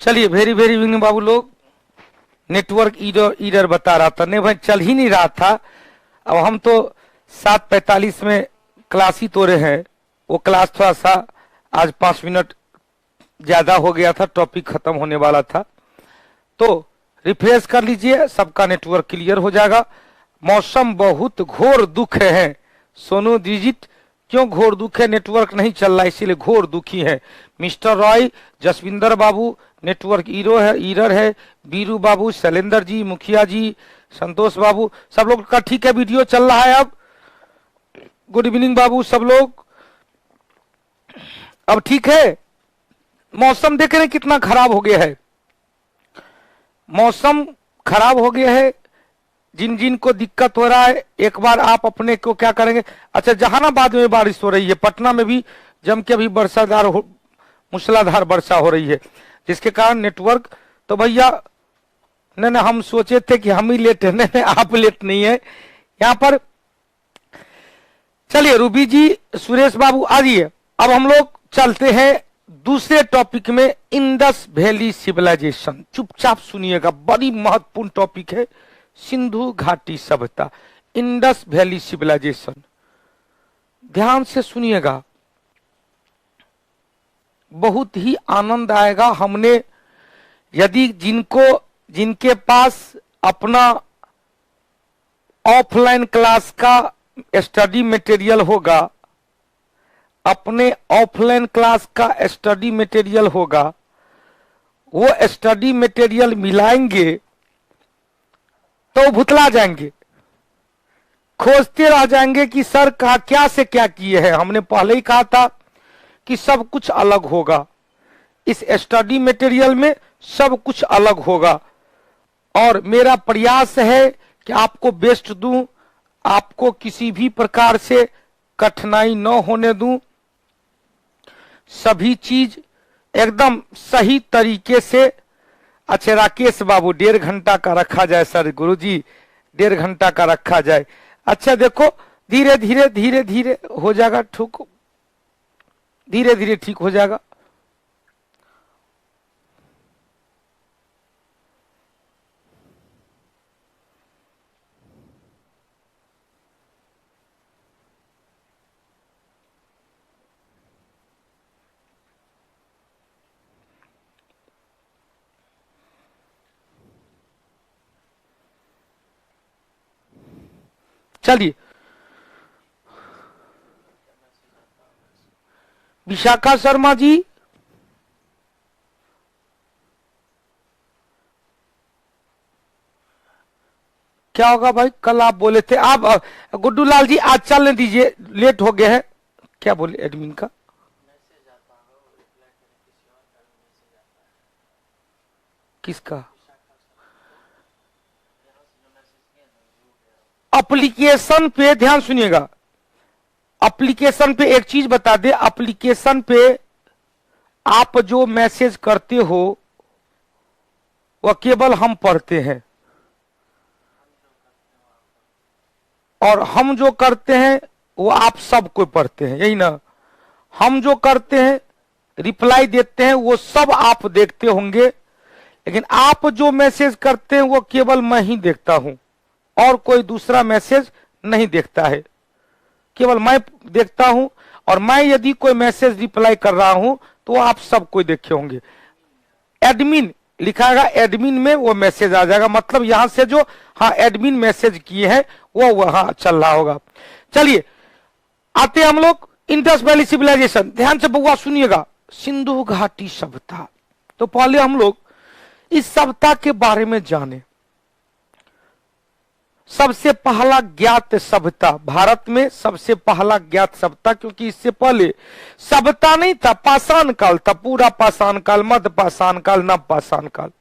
चलिए very very विघ्न बाबू लोग, नेटवर्क ईरर बता रहा था, नहीं भाई चल ही नहीं रहा था। अब हम तो 7:45 में क्लास ही तोड़े हैं, वो क्लास थोड़ा सा आज 5 मिनट ज्यादा हो गया था, टॉपिक खत्म होने वाला था। तो रिफ्रेश कर लीजिए, सबका नेटवर्क क्लियर हो जाएगा। मौसम बहुत घोर दुख है सोनू दीजित, क्यों घोर दुख है? नेटवर्क नहीं चल रहा इसीलिए घोर दुखी है। मिस्टर रॉय, जसविंदर बाबू, नेटवर्क ईरर है। बीरू बाबू, शैलेंद्र जी, मुखिया जी, संतोष बाबू, सब लोग का ठीक है, वीडियो चल रहा है अब। गुड इवनिंग बाबू सब लोग, अब ठीक है। मौसम देख रहे हैं कितना खराब हो गया है, मौसम खराब हो गया है। जिन जिन को दिक्कत हो रहा है एक बार आप अपने को क्या करेंगे। अच्छा, जहानाबाद में बारिश हो रही है, पटना में भी जम के अभी मूसलाधार वर्षा हो रही है, जिसके कारण नेटवर्क तो भैया नहीं, हम सोचे थे कि हम ही लेट है, नहीं आप लेट नहीं है यहाँ पर। चलिए रूबी जी, सुरेश बाबू आ जाइए। अब हम लोग चलते हैं दूसरे टॉपिक में, इंडस वैली सिविलाइजेशन। चुपचाप सुनिएगा, बड़ी महत्वपूर्ण टॉपिक है, सिंधु घाटी सभ्यता, इंडस वैली सिविलाइजेशन। ध्यान से सुनिएगा, बहुत ही आनंद आएगा। हमने यदि जिनके पास अपना ऑफलाइन क्लास का स्टडी मटेरियल होगा, अपने ऑफलाइन क्लास का स्टडी मटेरियल होगा, वो स्टडी मटेरियल मिलाएंगे तो भुतला जाएंगे, खोजते रह जाएंगे कि सर कहा क्या से क्या किए हैं। हमने पहले ही कहा था कि सब कुछ अलग होगा, इस स्टडी मटेरियल में सब कुछ अलग होगा, और मेरा प्रयास है कि आपको बेस्ट दूं, आपको किसी भी प्रकार से कठिनाई न होने दूं, सभी चीज एकदम सही तरीके से। अच्छा राकेश बाबू, 1.5 घंटा का रखा जाए सर, गुरुजी 1.5 घंटा का रखा जाए। अच्छा देखो, धीरे धीरे धीरे धीरे हो जाएगा, धीरे धीरे ठीक हो जाएगा। चलिए, विशाखा शर्मा जी, क्या होगा भाई? कल आप बोले थे आप, गुड्डू लाल जी आज चलने दीजिए, लेट हो गए हैं। क्या बोले एडमिन का? किसका? एप्लीकेशन पे ध्यान सुनिएगा, एप्लीकेशन पे एक चीज बता दे, एप्लीकेशन पे आप जो मैसेज करते हो वह केवल हम पढ़ते हैं, और हम जो करते हैं वो आप सबको पढ़ते हैं, यही ना? हम जो करते हैं रिप्लाई देते हैं वो सब आप देखते होंगे, लेकिन आप जो मैसेज करते हैं वो केवल मैं ही देखता हूं, और कोई दूसरा मैसेज नहीं देखता है, केवल मैं देखता हूं। और मैं यदि कोई मैसेज रिप्लाई कर रहा हूं तो आप सब कोई देखे होंगे। एडमिन लिखाएगा, एडमिन में वो मैसेज आ जाएगा, मतलब यहां से जो हाँ एडमिन मैसेज किए हैं वो वहां चल रहा होगा। चलिए आते हम लोग इंडस वैली सिविलाइजेशन। ध्यान से बउआ सुनिएगा, सिंधु घाटी सभ्यता। तो पहले हम लोग इस सभ्यता के बारे में जाने। सबसे पहला ज्ञात सभ्यता, भारत में सबसे पहला ज्ञात सभ्यता, क्योंकि इससे पहले सभ्यता नहीं था, पाषाण काल था, पूरा पाषाण काल, मध्य पाषाण काल, नव पाषाण काल,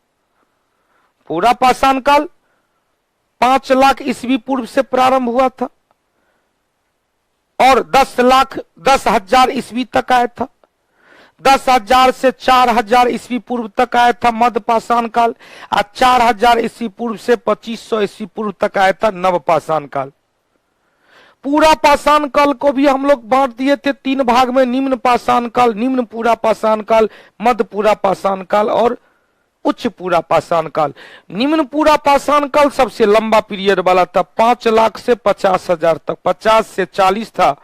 पूरा पाषाण काल 5 लाख ईस्वी पूर्व से प्रारंभ हुआ था और 10,000 ईस्वी तक आया था। 10,000 से 4,000 ईस्वी पूर्व तक आया था मध्य पाषाण काल, और 4,000 ईस्वी पूर्व से 2500 ईस्वी पूर्व तक आया था नव पाषाण काल। पूरा पाषाण काल को भी हम लोग बांट दिए थे 3 भाग में, निम्न पाषाण काल, निम्न पूरा पाषाण काल, मध्य पूरा पाषाण काल और उच्च पूरा पाषाण काल। निम्न पूरा पाषाण काल सबसे लंबा पीरियड वाला था, 5 लाख से 50,000 तक, 50 से 40 था।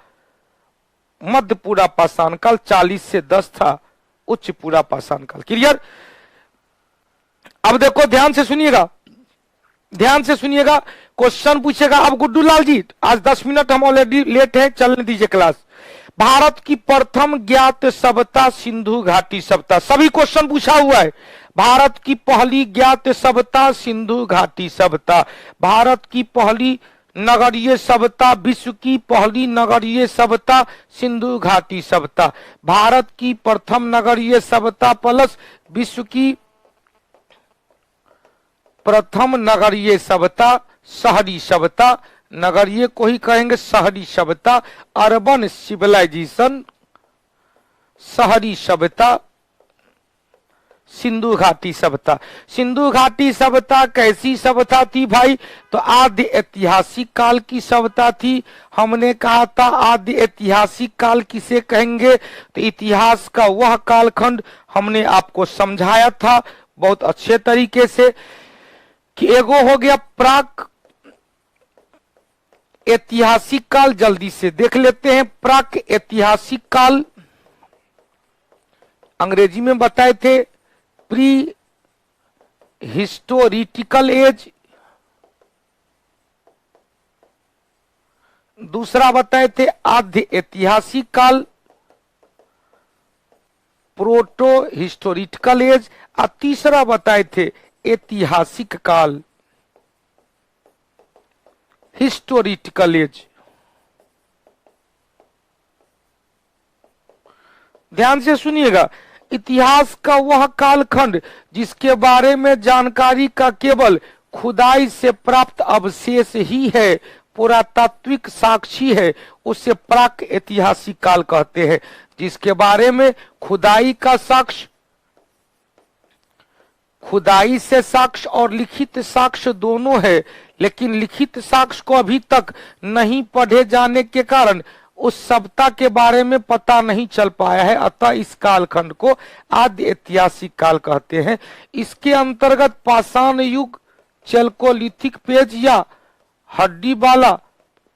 मध्य पूरा पाषाण काल 40 से 10 था। उच्च पूरा पाषाण काल। क्लियर? अब देखो ध्यान से सुनिएगा, ध्यान से सुनिएगा, क्वेश्चन पूछेगा। अब गुड्डू लाल जी आज 10 मिनट हम ऑलरेडी लेट हैं, चलने दीजिए क्लास। भारत की प्रथम ज्ञात सभ्यता सिंधु घाटी सभ्यता। सभी क्वेश्चन पूछा हुआ है। भारत की पहली ज्ञात सभ्यता सिंधु घाटी सभ्यता। भारत की पहली नगरीय सभ्यता, विश्व की पहली नगरीय सभ्यता सिंधु घाटी सभ्यता। भारत की प्रथम नगरीय सभ्यता प्लस विश्व की प्रथम नगरीय सभ्यता शहरी सभ्यता। नगरीय को ही कहेंगे शहरी सभ्यता, अर्बन सिविलाइजेशन, शहरी सभ्यता सिंधु घाटी सभ्यता। सिंधु घाटी सभ्यता कैसी सभ्यता थी भाई? तो आद्य ऐतिहासिक काल की सभ्यता थी। हमने कहा था आद्य ऐतिहासिक काल किसे कहेंगे? तो इतिहास का वह कालखंड हमने आपको समझाया था बहुत अच्छे तरीके से कि एगो हो गया प्राक ऐतिहासिक काल। जल्दी से देख लेते हैं। प्राक ऐतिहासिक काल अंग्रेजी में बताए थे प्री हिस्टोरिटिकल एज। दूसरा बताए थे आद्य ऐतिहासिक काल, प्रोटो हिस्टोरिटिकल एज। और तीसरा बताए थे ऐतिहासिक काल, हिस्टोरिटिकल एज। ध्यान से सुनिएगा, इतिहास का वह कालखंड जिसके बारे में जानकारी का केवल खुदाई से प्राप्त अवशेष ही है, पुरातात्विक साक्षी है, उसे प्राक ऐतिहासिक काल कहते हैं। जिसके बारे में खुदाई का साक्ष्य, खुदाई से साक्ष्य और लिखित साक्ष्य दोनों है, लेकिन लिखित साक्ष्य को अभी तक नहीं पढ़े जाने के कारण उस सभ्यता के बारे में पता नहीं चल पाया है। अतः इस कालखंड को आद्य ऐतिहासिक काल कहते हैं। इसके अंतर्गत पाषाण युग, चैल्कोलिथिक पेज या हड्डी वाला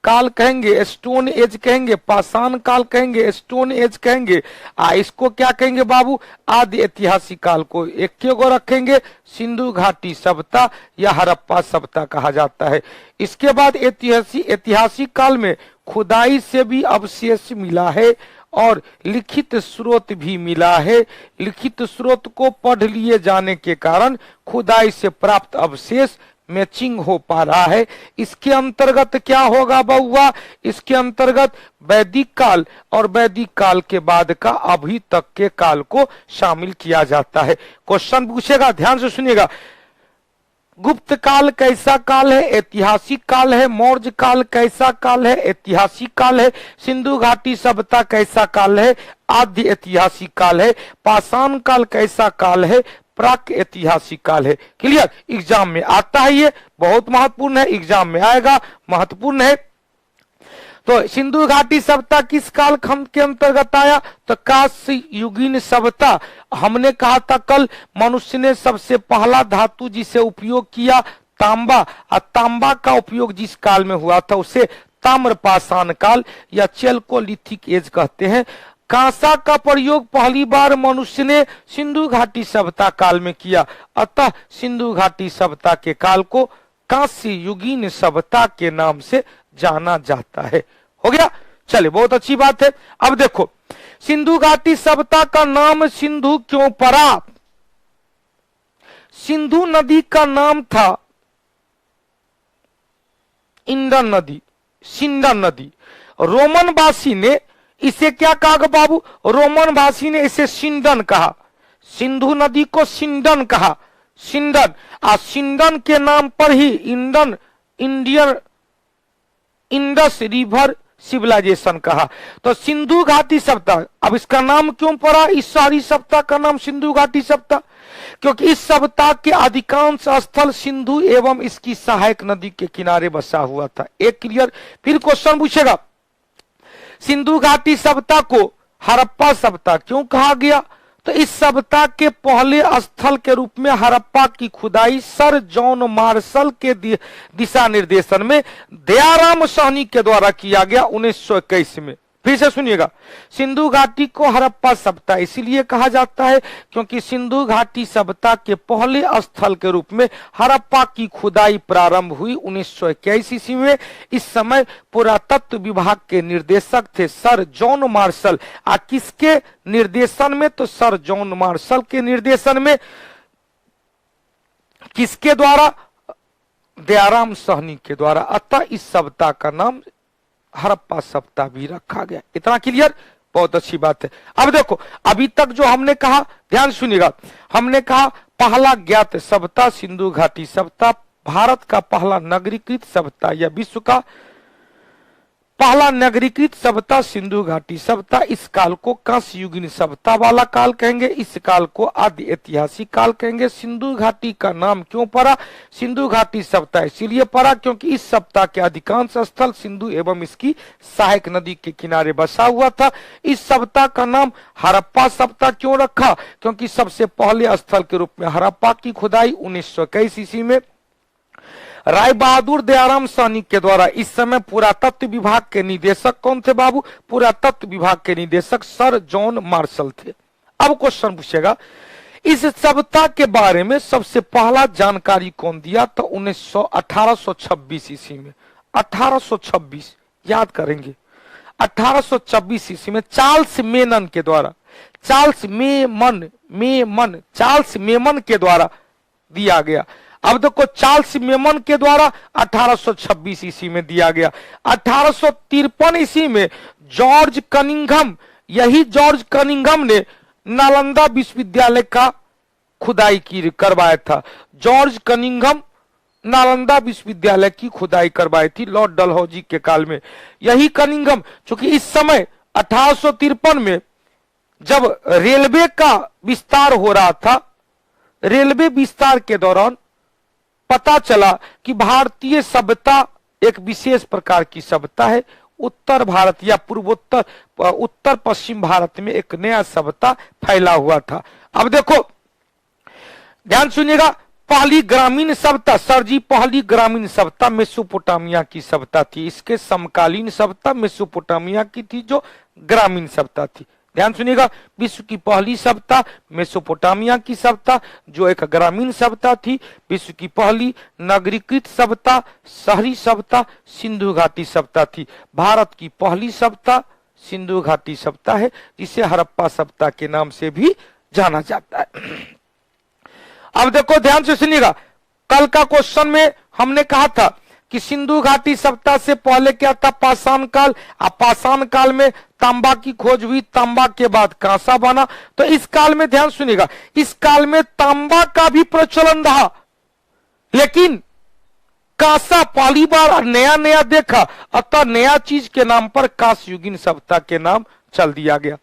काल कहेंगे, स्टोन एज कहेंगे, पाषाण काल कहेंगे, स्टोन एज कहेंगे। इसको क्या कहेंगे बाबू? आद्य ऐतिहासिक काल को एक गो रखेंगे, सिंधु घाटी सभ्यता या हड़प्पा सभ्यता कहा जाता है। इसके बाद ऐतिहासिक काल में खुदाई से भी अवशेष मिला है और लिखित स्रोत भी मिला है। लिखित स्रोत को पढ़ लिए जाने के कारण खुदाई से प्राप्त अवशेष मैचिंग हो पा रहा है। इसके अंतर्गत क्या होगा बउआ? इसके अंतर्गत वैदिक काल और वैदिक काल के बाद का अभी तक के काल को शामिल किया जाता है। क्वेश्चन पूछेगा, ध्यान से सुनिएगा। गुप्त काल कैसा काल है? ऐतिहासिक काल है। मौर्य काल कैसा काल है? ऐतिहासिक काल है। सिंधु घाटी सभ्यता कैसा काल है? आद्य ऐतिहासिक काल है। पाषाण काल कैसा काल है? प्राक ऐतिहासिक काल है। क्लियर? एग्जाम में आता है, ये बहुत महत्वपूर्ण है, एग्जाम में आएगा, महत्वपूर्ण है। तो सिंधु घाटी सभ्यता किस काल खंड के अंतर्गत आया? तो कांस्य युगीन सभ्यता। हमने कहा था कल, मनुष्य ने सबसे पहला धातु जिसे उपयोग किया तांबा, और तांबा का उपयोग जिस काल में हुआ था उसे ताम्रपाषाण काल या चैल्कोलिथिक एज कहते हैं। कांसा का प्रयोग पहली बार मनुष्य ने सिंधु घाटी सभ्यता काल में किया, अतः सिंधु घाटी सभ्यता के काल को कांस्य युगीन सभ्यता के नाम से जाना जाता है। हो गया? चलिए, बहुत अच्छी बात है। अब देखो, सिंधु घाटी सभ्यता का नाम सिंधु क्यों पड़ा? सिंधु नदी का नाम था इंडन नदी, सिंडन नदी। रोमन वासी ने इसे क्या कहा बाबू? रोमन वासी ने इसे सिंडन कहा। सिंधु नदी को सिंडन कहा, सिंडन। सिंडन के नाम पर ही इंडस रिवर सिविलाइजेशन कहा। तो सिंधु घाटी सभ्यता, अब इसका नाम क्यों पड़ा? इस सारी सभ्यता का नाम सिंधु घाटी सभ्यता, क्योंकि इस सभ्यता के अधिकांश स्थल सिंधु एवं इसकी सहायक नदी के किनारे बसा हुआ था। एक क्लियर? फिर क्वेश्चन पूछेगा, सिंधु घाटी सभ्यता को हड़प्पा सभ्यता क्यों कहा गया? तो इस सभ्यता के पहले स्थल के रूप में हड़प्पा की खुदाई सर जॉन मार्शल के दिशा निर्देशन में दयाराम साहनी के द्वारा किया गया 1921 में। फिर से सुनिएगा, सिंधु घाटी को हड़प्पा सभ्यता इसीलिए कहा जाता है क्योंकि सिंधु घाटी सभ्यता के पहले स्थल के रूप में हड़प्पा की खुदाई प्रारंभ हुई 1921 ईस्वी में। इस समय पुरातत्व विभाग के निर्देशक थे सर जॉन मार्शल। किसके निर्देशन में? तो सर जॉन मार्शल के निर्देशन में। किसके द्वारा? दयाराम साहनी के द्वारा। अतः इस सभ्यता का नाम हड़प्पा सभ्यता भी रखा गया। इतना क्लियर? बहुत अच्छी बात है। अब देखो, अभी तक जो हमने कहा, ध्यान सुनिएगा, हमने कहा पहला ज्ञात सभ्यता सिंधु घाटी सभ्यता, भारत का पहला नगरीकृत सभ्यता या विश्व का पहला नगरीकृत सभ्यता सिंधु घाटी सभ्यता। इस काल को कांस्य युगीन सभ्यता वाला काल कहेंगे, इस काल को आदि ऐतिहासिक काल कहेंगे। सिंधु घाटी का नाम क्यों पड़ा? सिंधु घाटी सभ्यता इसलिए पड़ा क्योंकि इस सभ्यता के अधिकांश स्थल सिंधु एवं इसकी सहायक नदी के किनारे बसा हुआ था। इस सभ्यता का नाम हड़प्पा सभ्यता क्यों रखा? क्योंकि सबसे पहले स्थल के रूप में हड़प्पा की खुदाई 1921 ईस्वी में राय बहादुर दयाराम साहनी के द्वारा। इस समय पुरातत्व विभाग के निदेशक कौन थे बाबू? पुरातत्व विभाग के निदेशक सर जॉन मार्शल थे। अब क्वेश्चन पूछेगा, इस सभ्यता के बारे में सबसे पहला जानकारी कौन दिया? तो 1826 ईस्वी में। 1826 याद करेंगे, 1826 ईस्वी में चार्ल्स मेनन के द्वारा, चार्ल्स मेमन के द्वारा दिया गया। अब देखो, चार्ल्स मेमन के द्वारा 1826 ईस्वी में दिया गया। 1853 ईस्वी में जॉर्ज कनिंघम, यही जॉर्ज कनिंघम ने नालंदा विश्वविद्यालय का खुदाई करवाया था। जॉर्ज कनिंघम नालंदा विश्वविद्यालय की खुदाई करवाई थी लॉर्ड डलहौजी के काल में। यही कनिंघम, चूंकि इस समय 1853 में जब रेलवे का विस्तार हो रहा था, रेलवे विस्तार के दौरान पता चला कि भारतीय सभ्यता एक विशेष प्रकार की सभ्यता है। उत्तर भारत या पूर्वोत्तर उत्तर पश्चिम भारत में एक नया सभ्यता फैला हुआ था। अब देखो, ध्यान सुनिएगा, पहली ग्रामीण सभ्यता, सर जी, पहली ग्रामीण सभ्यता मेसोपोटामिया की सभ्यता थी। इसके समकालीन सभ्यता मेसोपोटामिया की थी जो ग्रामीण सभ्यता थी। ध्यान सुनिएगा, विश्व की पहली सभ्यता मेसोपोटामिया की सभ्यता जो एक ग्रामीण सभ्यता थी। विश्व की पहली नगरीकृत सभ्यता, शहरी सभ्यता सिंधु घाटी सभ्यता थी। भारत की पहली सभ्यता सिंधु घाटी सभ्यता है, जिसे हड़प्पा सभ्यता के नाम से भी जाना जाता है। अब देखो, ध्यान से सुनिएगा, कल का क्वेश्चन में हमने कहा था कि सिंधु घाटी सभ्यता से पहले क्या था? पाषाण काल। पाषाण काल में तांबा की खोज हुई, तांबा के बाद कांसा बना। तो इस काल में ध्यान सुनिएगा, इस काल में तांबा का भी प्रचलन रहा, लेकिन कांसा पहली बार नया नया देखा, अतः नया चीज के नाम पर कांस्य युगीन सभ्यता के नाम चल दिया गया।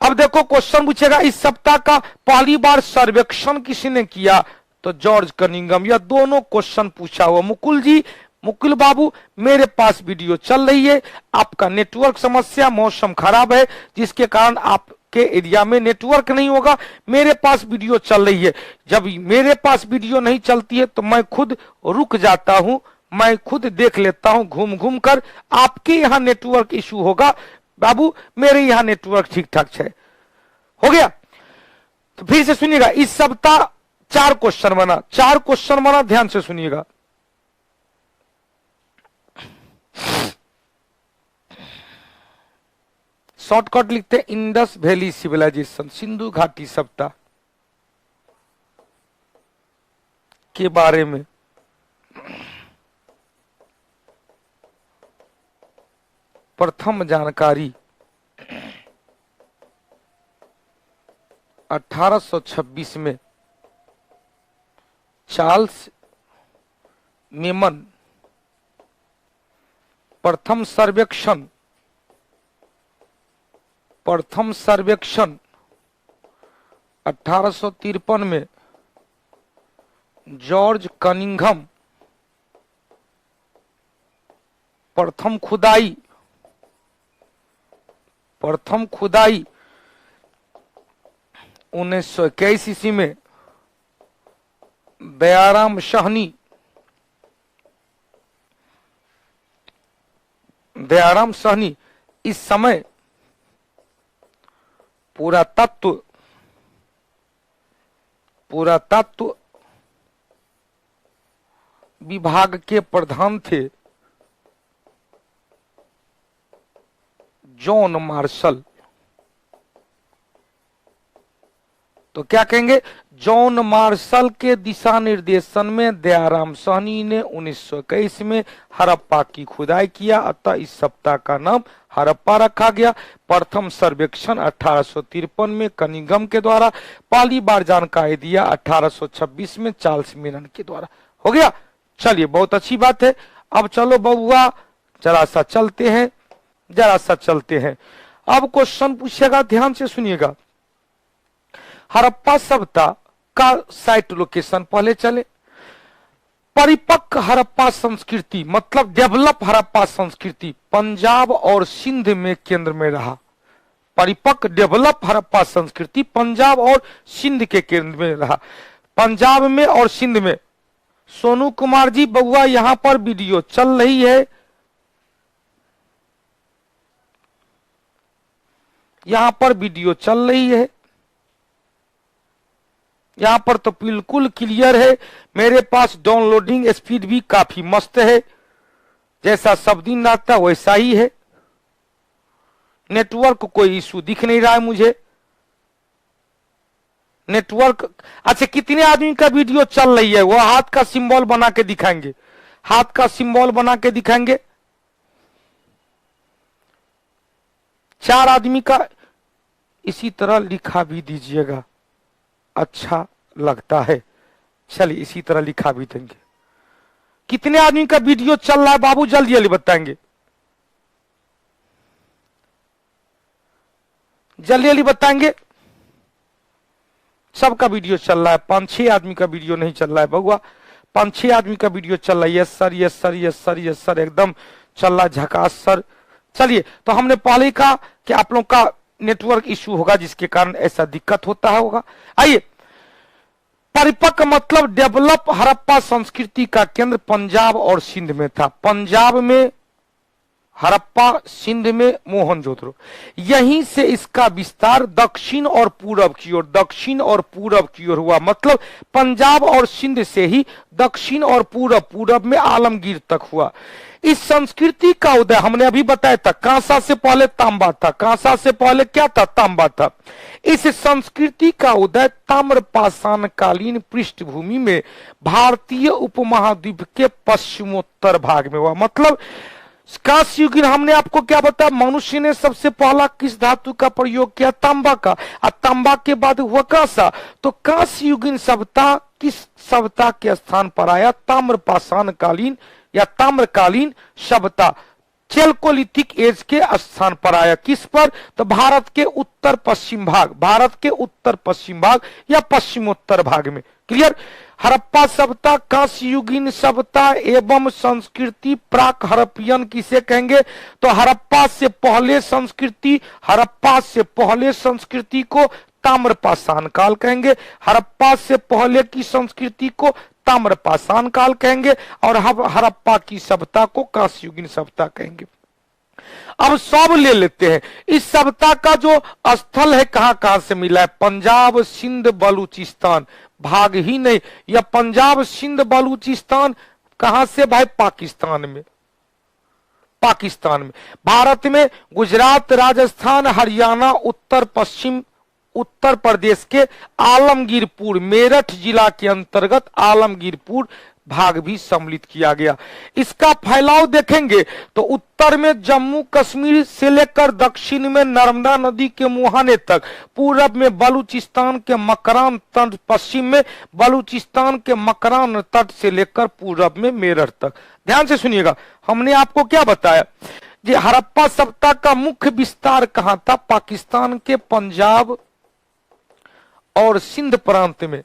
अब देखो, क्वेश्चन पूछेगा, इस सभ्यता का पहली बार सर्वेक्षण किसने किया? तो जॉर्ज कनिंघम। यह दोनों क्वेश्चन पूछा हुआ। मुकुल जी, मुकुल बाबू, मेरे पास वीडियो चल रही है, आपका नेटवर्क समस्या, मौसम खराब है जिसके कारण आपके एरिया में नेटवर्क नहीं होगा। मेरे पास वीडियो चल रही है, जब मेरे पास वीडियो नहीं चलती है तो मैं खुद रुक जाता हूं, मैं खुद देख लेता हूं घूम घूम कर। आपके यहाँ नेटवर्क इशू होगा बाबू, मेरे यहाँ नेटवर्क ठीक ठाक है। हो गया? तो फिर से सुनिएगा, इस सप्ताह 4 क्वेश्चन बना, 4 क्वेश्चन बना, ध्यान से सुनिएगा। शॉर्टकट लिखते हैं, इंडस वैली सिविलाइजेशन, सिंधु घाटी सभ्यता के बारे में प्रथम जानकारी 1826 में चार्ल्स मेमन प्रथम सर्वेक्षण 1853 में जॉर्ज कनिंघम प्रथम खुदाई 1853 1921 ईस्वी में दयाराम साहनी इस समय पुरातत्व विभाग के प्रधान थे। जॉन मार्शल, तो क्या कहेंगे, जॉन मार्शल के दिशा निर्देशन में दयाराम साहनी ने 1921 में हड़प्पा की खुदाई किया, अतः इस सप्ताह का नाम हड़प्पा रखा गया। प्रथम सर्वेक्षण 1853 में कनिंघम के द्वारा, पहली बार जानकारी दिया 1826 में चार्ल्स मेनन के द्वारा। हो गया, चलिए बहुत अच्छी बात है। अब चलो बबुआ जरा सा चलते हैं। अब क्वेश्चन पूछेगा, ध्यान से सुनिएगा। हड़प्पा सभ्यता का साइट लोकेशन पहले चले। परिपक्व हड़प्पा संस्कृति मतलब डेवलप हड़प्पा संस्कृति पंजाब और सिंध में केंद्र में रहा। परिपक्व डेवलप हड़प्पा संस्कृति पंजाब और सिंध के केंद्र में रहा। पंजाब में और सिंध में। सोनू कुमार जी बबुआ यहां पर वीडियो चल रही है, यहां पर वीडियो चल रही है, यहां पर तो बिल्कुल क्लियर है। मेरे पास डाउनलोडिंग स्पीड भी काफी मस्त है, जैसा सब दिन आता वैसा ही है। नेटवर्क कोई इशू दिख नहीं रहा है मुझे। नेटवर्क अच्छा, कितने आदमी का वीडियो चल रही है वो हाथ का सिंबल बना के दिखाएंगे, हाथ का सिंबल बना के दिखाएंगे। 4 आदमी का इसी तरह लिखा भी दीजिएगा, अच्छा लगता है। चलिए इसी तरह लिखा भी देंगे। कितने आदमी का वीडियो चल रहा है बाबू, जल्दी जल्दी बताएंगे, जल्दी जल्दी बताएंगे। सबका वीडियो चल रहा है, 5-6 आदमी का वीडियो नहीं चल रहा है बबुआ, 5-6 आदमी का वीडियो चल रहा है। Yes sir, yes sir, yes sir, yes sir, एकदम चल रहा है, झकास सर। चलिए, तो हमने पहले ही कहा कि आप लोग का नेटवर्क इश्यू होगा जिसके कारण ऐसा दिक्कत होता होगा। आइए, परिपक्व मतलब डेवलप हड़प्पा संस्कृति का केंद्र पंजाब और सिंध में था। पंजाब में हड़प्पा, सिंध में मोहनजोदड़ो। यहीं से इसका विस्तार दक्षिण और पूरब की ओर हुआ। मतलब पंजाब और सिंध से ही दक्षिण और पूरब में आलमगीर तक हुआ। इस संस्कृति का उदय हमने अभी बताया था, कांसा से पहले तांबा था। कांसा से पहले क्या था? तांबा था। इस संस्कृति का उदय ताम्रपाषाण कालीन पृष्ठभूमि में भारतीय उपमहाद्वीप के पश्चिमोत्तर भाग में हुआ। मतलब कांस्य युगीन, हमने आपको क्या बताया, मनुष्य ने सबसे पहला किस धातु का प्रयोग किया? तांबा का। और तांबा के बाद हुआ कांसा। तो कांस्य युगीन सभ्यता किस सभ्यता के स्थान पर आया? ताम्रपाषाण कालीन या ताम्रकालीन सभ्यता चेल्कोलिथिक एज के स्थान पर आया। किस पर? तो भारत के उत्तर पश्चिम भाग या पश्चिमोत्तर भाग में। क्लियर? हड़प्पा सभ्यता, कांस्य युगीन सभ्यता एवं संस्कृति प्राक हड़प्पियन किसे कहेंगे? तो हड़प्पा से पहले संस्कृति को ताम्रपाषाण काल कहेंगे। हड़प्पा से पहले की संस्कृति को ताम्रपाषाण काल कहेंगे और हड़प्पा की सभ्यता को कांस्य युगीन सभ्यता कहेंगे। अब सब ले लेते हैं। इस सभ्यता का जो स्थल है कहां से मिला है? पंजाब, सिंध, बलूचिस्तान। भाग ही नहीं, यह पंजाब, सिंध, बलूचिस्तान कहां से भाई? पाकिस्तान में। भारत में गुजरात, राजस्थान, हरियाणा, उत्तर प्रदेश के आलमगीरपुर, मेरठ जिला के अंतर्गत आलमगीरपुर भाग भी सम्मिलित किया गया। इसका फैलाव देखेंगे तो उत्तर में जम्मू कश्मीर से लेकर दक्षिण में नर्मदा नदी के मुहाने तक, पूरब में बलूचिस्तान के मकरान तट, पश्चिम में बलूचिस्तान के मकरान तट से लेकर पूरब में मेरठ तक। ध्यान से सुनिएगा, हमने आपको क्या बताया? ये हड़प्पा सभ्यता का मुख्य विस्तार कहां था? पाकिस्तान के पंजाब और सिंध प्रांत में।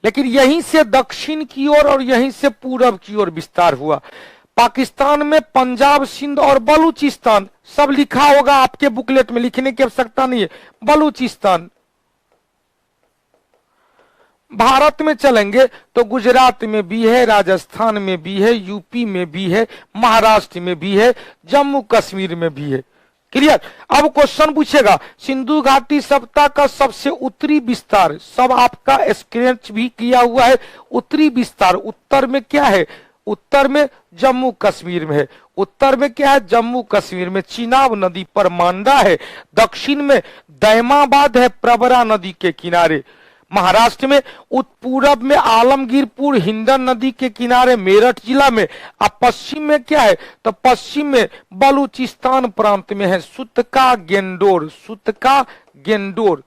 लेकिन यहीं से दक्षिण की ओर और यहीं से पूरब की ओर विस्तार हुआ। पाकिस्तान में पंजाब, सिंध और बलूचिस्तान सब लिखा होगा आपके बुकलेट में, लिखने की आवश्यकता नहीं है। बलूचिस्तान भारत में चलेंगे तो गुजरात में भी है, राजस्थान में भी है, यूपी में भी है, महाराष्ट्र में भी है, जम्मू कश्मीर में भी है। क्लियर। अब क्वेश्चन पूछेगा सिंधु घाटी सभ्यता का सबसे उत्तरी विस्तार, सब आपका स्केच भी किया हुआ है। उत्तरी विस्तार उत्तर में क्या है, उत्तर में जम्मू कश्मीर में है। उत्तर में क्या है, जम्मू कश्मीर में चिनाब नदी पर मांडा है। दक्षिण में दैमाबाद है प्रवरा नदी के किनारे। महाराष्ट्र में पूरब में आलमगीरपुर हिंडन नदी के किनारे मेरठ जिला में। अब पश्चिम में क्या है, तो पश्चिम में बलूचिस्तान प्रांत में है सुतका गेंडोर। सुतका गेंडोर,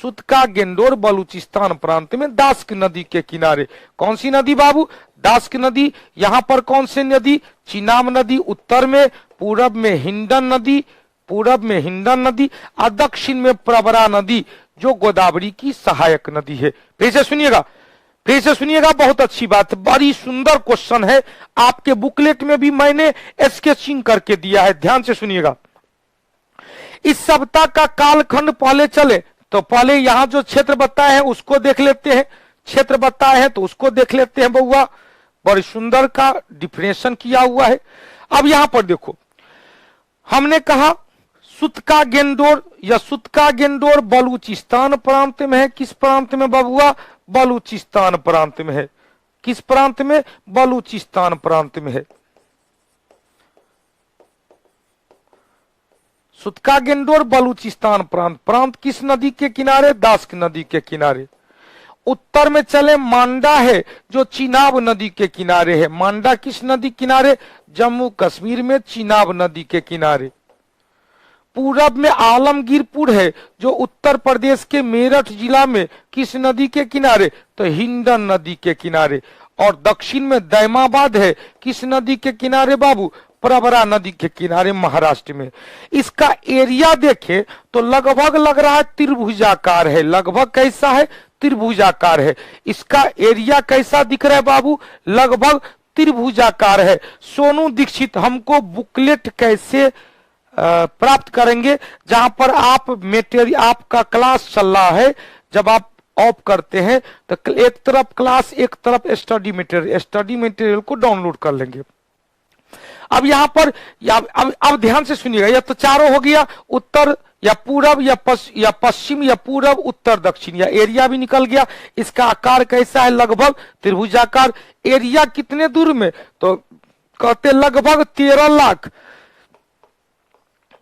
सुतका गेंडोर बलूचिस्तान प्रांत में दास्क नदी के किनारे। कौन सी नदी बाबू, दास्क नदी। यहाँ पर कौन सी नदी, चिनाब नदी उत्तर में, पूरब में हिंडन नदी, पूरब में हिंडन नदी और दक्षिण में प्रवरा नदी जो गोदावरी की सहायक नदी है। फिर से सुनिएगा, फिर से सुनिएगा, बहुत अच्छी बात, बड़ी सुंदर क्वेश्चन है। आपके बुकलेट में भी मैंने स्केचिंग करके दिया है, ध्यान से सुनिएगा। इस सभ्यता का कालखंड पहले चले तो पहले यहां जो क्षेत्र बताए हैं उसको देख लेते हैं। क्षेत्र बताए हैं तो उसको देख लेते हैं बउआ, बड़ी सुंदर का डिफिनेशन किया हुआ है। अब यहां पर देखो, हमने कहा सुतका गेंडोर या सुतका गेंडोर बलूचिस्तान प्रांत में है। किस प्रांत में बबुआ, बलूचिस्तान प्रांत में है। किस प्रांत में, बलूचिस्तान प्रांत में है। सुतका गेंडोर बलूचिस्तान प्रांत, प्रांत किस नदी के किनारे, दास्क नदी के किनारे। उत्तर में चले मांडा है जो चिनाब नदी के किनारे है। मांडा किस नदी किनारे, जम्मू कश्मीर में चिनाब नदी के किनारे। पूरब में आलमगीरपुर है जो उत्तर प्रदेश के मेरठ जिला में किस नदी के किनारे, तो हिंडन नदी के किनारे। और दक्षिण में दैमाबाद है किस नदी के किनारे बाबू, प्रवरा नदी के किनारे महाराष्ट्र में। इसका एरिया देखें तो लगभग लग रहा है त्रिभुजाकार है। लगभग कैसा है, त्रिभुजाकार है। इसका एरिया कैसा दिख रहा है बाबू, लगभग त्रिभुजाकार है। सोनू दीक्षित हमको बुकलेट कैसे प्राप्त करेंगे, जहां पर आप मेटेरियल, आपका क्लास चल रहा है, जब आप ऑफ करते हैं तो एक तरफ क्लास एक तरफ स्टडी मटेरियल, स्टडी मटेरियल को डाउनलोड कर लेंगे। अब यहां पर अब ध्यान से सुनिएगा, यह तो चारों हो गया, उत्तर या पूरब या पश्चिम या पूरब उत्तर दक्षिण, या एरिया भी निकल गया। इसका आकार कैसा है, लगभग त्रिभुजाकार। एरिया कितने दूर में, तो कहते लगभग 13 लाख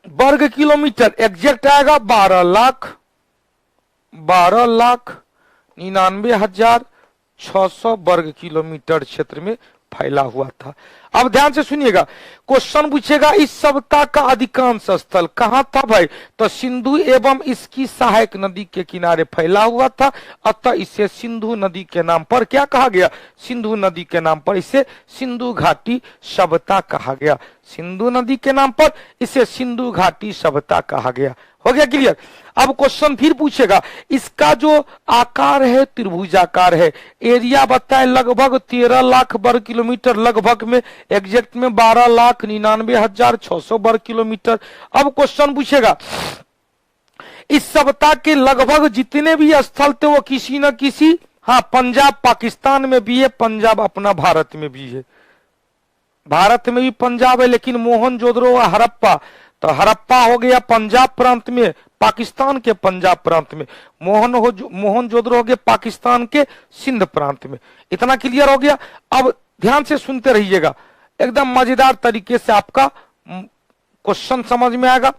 वर्ग किलोमीटर, एग्जैक्ट आएगा 12,99,600 वर्ग किलोमीटर क्षेत्र में फैला हुआ था। अब ध्यान से सुनिएगा, क्वेश्चन पूछेगा इस सभ्यता का अधिकांश स्थल कहां था भाई, तो सिंधु एवं इसकी सहायक नदी के किनारे फैला हुआ था। अतः इसे सिंधु नदी के नाम पर क्या कहा गया, सिंधु नदी के नाम पर इसे सिंधु घाटी सभ्यता कहा गया। सिंधु नदी के नाम पर इसे सिंधु घाटी सभ्यता कहा गया। हो गया क्लियर। अब क्वेश्चन फिर पूछेगा, इसका जो आकार है त्रिभुजाकार है, एरिया बताए लगभग 13 लाख वर्ग किलोमीटर, लगभग में एग्जैक्ट में 12,99,600 वर्ग किलोमीटर। अब क्वेश्चन पूछेगा इस सभ्यता के लगभग जितने भी स्थल थे वो किसी न किसी, हाँ पंजाब पाकिस्तान में भी है, पंजाब अपना भारत में भी है। भारत में भी पंजाब है, लेकिन मोहनजोदड़ो हड़प्पा, तो हड़प्पा हो गया पंजाब प्रांत में, पाकिस्तान के पंजाब प्रांत में। मोहनजोदड़ो हो गया पाकिस्तान के सिंध प्रांत में। इतना क्लियर हो गया। अब ध्यान से सुनते रहिएगा, एकदम मजेदार तरीके से आपका क्वेश्चन समझ में आएगा।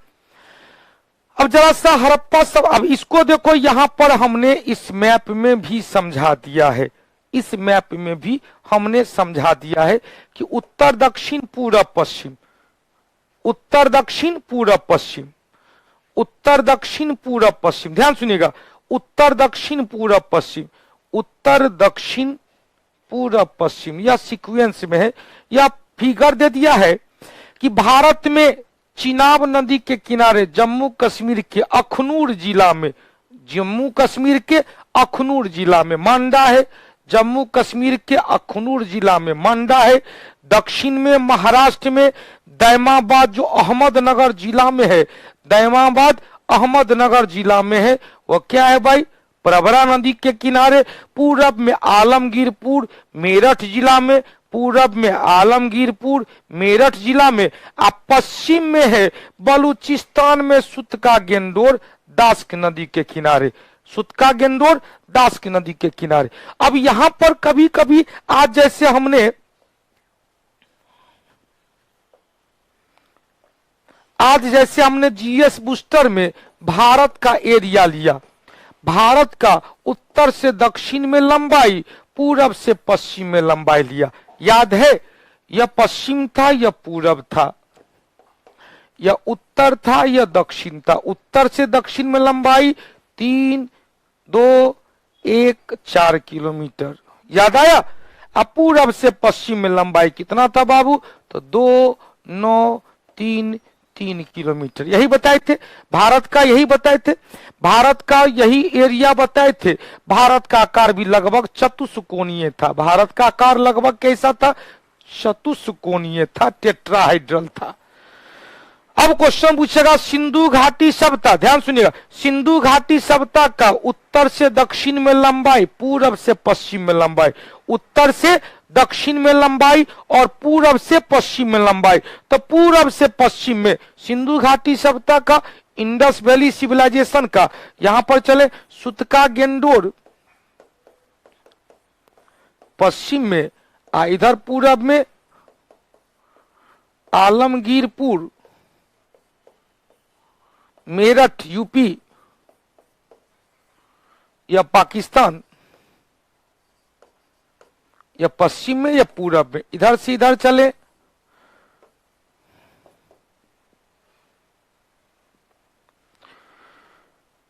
अब जरा सा हड़प्पा सब, अब इसको देखो, यहां पर हमने इस मैप में भी समझा दिया है, इस मैप में भी हमने समझा दिया है कि उत्तर दक्षिण पूरब पश्चिम, उत्तर दक्षिण पूरब पश्चिम, उत्तर दक्षिण पूरब पश्चिम। ध्यान सुनिएगा, उत्तर दक्षिण पूरब पश्चिम, उत्तर दक्षिण पूरब पश्चिम, यह सीक्वेंस में है। यह फिगर दे दिया है कि भारत में चिनाब नदी के किनारे जम्मू कश्मीर के अखनूर जिला में, जम्मू कश्मीर के अखनूर जिला में मांडा है। जम्मू कश्मीर के अखनूर जिला में मांडा है। दक्षिण में महाराष्ट्र में दैमाबाद जो अहमदनगर जिला में है, दैमाबाद अहमदनगर जिला में है, वो क्या है भाई, प्रवरा नदी के किनारे, पूरब में आलमगीरपुर मेरठ जिला में, पूरब में आलमगीरपुर मेरठ जिला में, आप पश्चिम में है बलूचिस्तान में सुतका गेंदोर दास्क नदी के किनारे, सुतका गेंदोर दास्क नदी के किनारे। अब यहां पर कभी कभी आज जैसे हमने जीएस बूस्टर में भारत का एरिया लिया, भारत का उत्तर से दक्षिण में लंबाई, पूरब से पश्चिम में लंबाई लिया। याद है यह पश्चिम था यह पूरब था, यह उत्तर था यह दक्षिण था। उत्तर से दक्षिण में लंबाई 3, 2, 1, 4 किलोमीटर, याद आया। अब पूरब से पश्चिम में लंबाई कितना था बाबू, तो 2, 9, 3 किलोमीटर, यही बताए थे। भारत का यही बताए थे, भारत का यही एरिया बताए थे। भारत का आकार भी लगभग चतुष्कोणीय था, भारत का आकार लगभग कैसा था, चतुष्कोणीय था, टेट्राहाइड्रल था। अब क्वेश्चन पूछेगा सिंधु घाटी सभ्यता, ध्यान सुनिएगा, सिंधु घाटी सभ्यता का उत्तर से दक्षिण में लंबाई, पूरब से पश्चिम में लंबाई, उत्तर से दक्षिण में लंबाई और पूरब से पश्चिम में लंबाई। तो पूरब से पश्चिम में सिंधु घाटी सभ्यता का, इंडस वैली सिविलाइजेशन का, यहां पर चले सुतका गेंदोर पश्चिम में, इधर पूरब में आलमगीरपुर मेरठ यूपी या पाकिस्तान, या पश्चिम में या पूरब में, इधर से इधर चले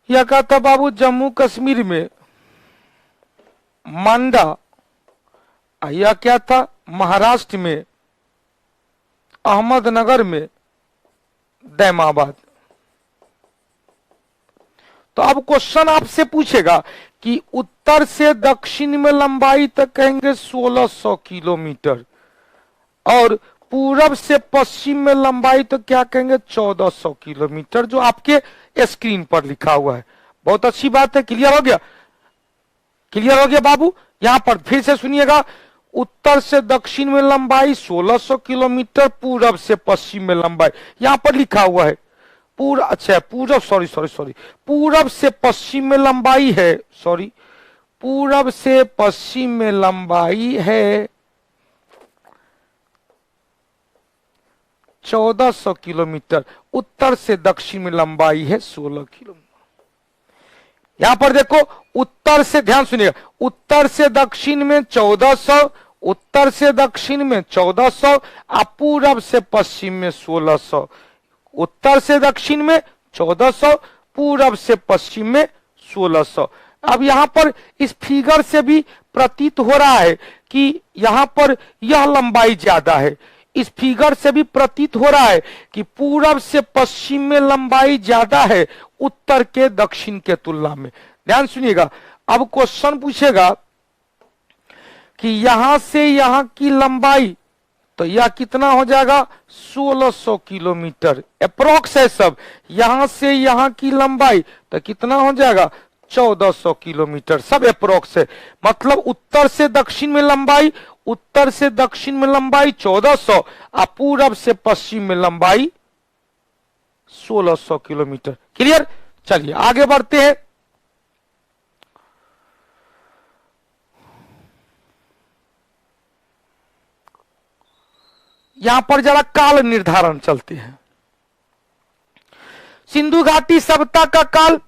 यह कहता बाबू जम्मू कश्मीर में मांडा, यह क्या था महाराष्ट्र में अहमदनगर में दैमाबाद। तो अब क्वेश्चन आपसे पूछेगा कि उत्तर से दक्षिण में लंबाई तक कहेंगे 1600 किलोमीटर और पूरब से पश्चिम में लंबाई तो क्या कहेंगे 1400 किलोमीटर, जो आपके स्क्रीन पर लिखा हुआ है। बहुत अच्छी बात है, क्लियर हो गया, क्लियर हो गया बाबू। यहां पर फिर से सुनिएगा, उत्तर से दक्षिण में लंबाई 1600 किलोमीटर, पूरब से पश्चिम में लंबाई, यहां पर लिखा हुआ है पूरब पूरब से पश्चिम में लंबाई है, पूरब से पश्चिम में लंबाई है 1400 किलोमीटर, उत्तर से दक्षिण में लंबाई है 16 किलोमीटर। यहां पर देखो उत्तर से, ध्यान सुनिएगा, उत्तर से दक्षिण में 1400, उत्तर से दक्षिण में 1400, पूरब से पश्चिम में 1600, उत्तर से दक्षिण में 1400, पूरब से पश्चिम में 1600। अब यहां पर इस फिगर से भी प्रतीत हो रहा है कि यहां पर यह लंबाई ज्यादा है, इस फिगर से भी प्रतीत हो रहा है कि पूरब से पश्चिम में लंबाई ज्यादा है उत्तर के दक्षिण के तुलना में। ध्यान सुनिएगा, अब क्वेश्चन पूछेगा कि यहां से यहां की लंबाई, तो यह कितना हो जाएगा 1600 किलोमीटर अप्रोक्स है सब, यहां से यहां की लंबाई तो कितना हो जाएगा 1400 किलोमीटर, सब अप्रोक्स है। मतलब उत्तर से दक्षिण में लंबाई, उत्तर से दक्षिण में लंबाई 1400, पूरब से पश्चिम में लंबाई 1600 किलोमीटर। क्लियर, चलिए आगे बढ़ते हैं। यहां पर जरा काल निर्धारण चलते हैं। सिंधु घाटी सभ्यता का काल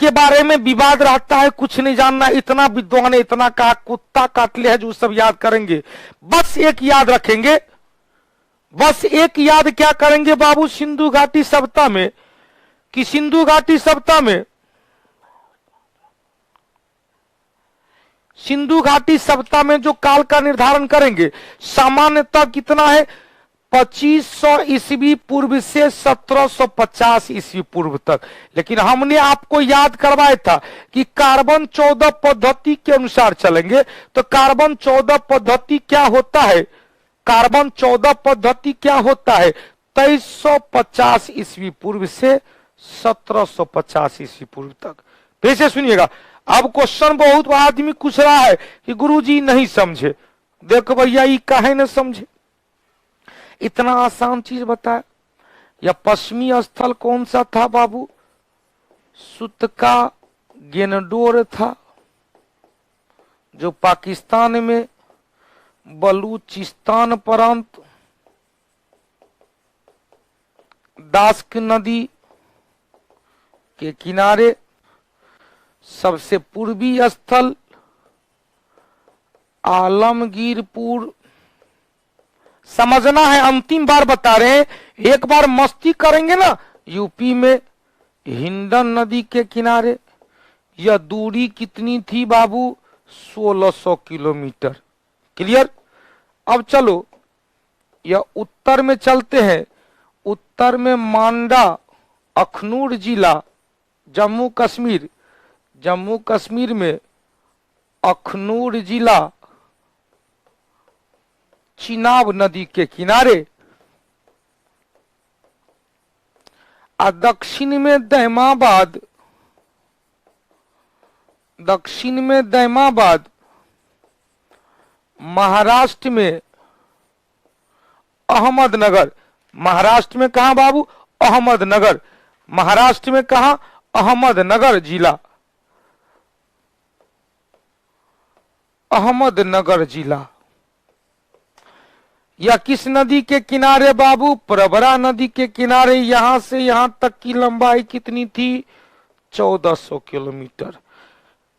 के बारे में विवाद रहता है, कुछ नहीं जानना, इतना विद्वान है, इतना कहा कुत्ता काटले है जो सब याद करेंगे। बस एक याद रखेंगे, बस एक याद क्या करेंगे बाबू सिंधु घाटी सभ्यता में, कि सिंधु घाटी सभ्यता में, सिंधु घाटी सभ्यता में जो काल का निर्धारण करेंगे सामान्यतः कितना है 2500 ईस्वी पूर्व से 1750 ईस्वी पूर्व तक। लेकिन हमने आपको याद करवाया था कि कार्बन 14 पद्धति के अनुसार चलेंगे। तो कार्बन 14 पद्धति क्या होता है, कार्बन 14 पद्धति क्या होता है 2350 ईस्वी पूर्व से 1750 ईस्वी पूर्व तक। फिर से सुनिएगा। अब क्वेश्चन बहुत आदमी पूछ रहा है कि गुरुजी नहीं समझे। देखो भैया, ये काहे न समझे, इतना आसान चीज बताया। या पश्चिमी स्थल कौन सा था बाबू? सुत का गेनडोर था, जो पाकिस्तान में बलूचिस्तान प्रांत दास्क नदी के किनारे सबसे पूर्वी स्थल आलमगीरपुर। समझना है, अंतिम बार बता रहे हैं, एक बार मस्ती करेंगे ना। यूपी में हिंडन नदी के किनारे। यह दूरी कितनी थी बाबू? 1600 किलोमीटर। क्लियर? अब चलो यह उत्तर में चलते हैं। उत्तर में मांडा, अखनूर जिला, जम्मू कश्मीर। जम्मू कश्मीर में अखनूर जिला चिनाब नदी के किनारे। और दक्षिण में दैमाबाद, दक्षिण में दैमाबाद। महाराष्ट्र में अहमदनगर। महाराष्ट्र में कहा बाबू? अहमदनगर। महाराष्ट्र में कहा? अहमदनगर जिला। अहमदनगर जिला। यह किस नदी के किनारे बाबू? प्रवरा नदी के किनारे। यहां से यहां तक की लंबाई कितनी थी? 1400 किलोमीटर।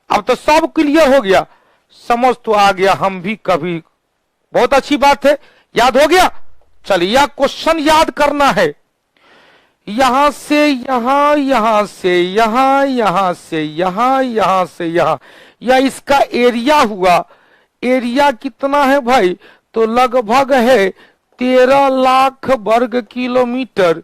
अब तो सब क्लियर हो गया, समझ तो आ गया। हम भी कभी, बहुत अच्छी बात है, याद हो गया। चलिए, यह क्वेश्चन याद करना है। यहां से यहां, यहां से यहां, यहां से यहां, यहां से यहां, यह इसका एरिया हुआ। एरिया कितना है भाई? तो लगभग है 13 लाख वर्ग किलोमीटर।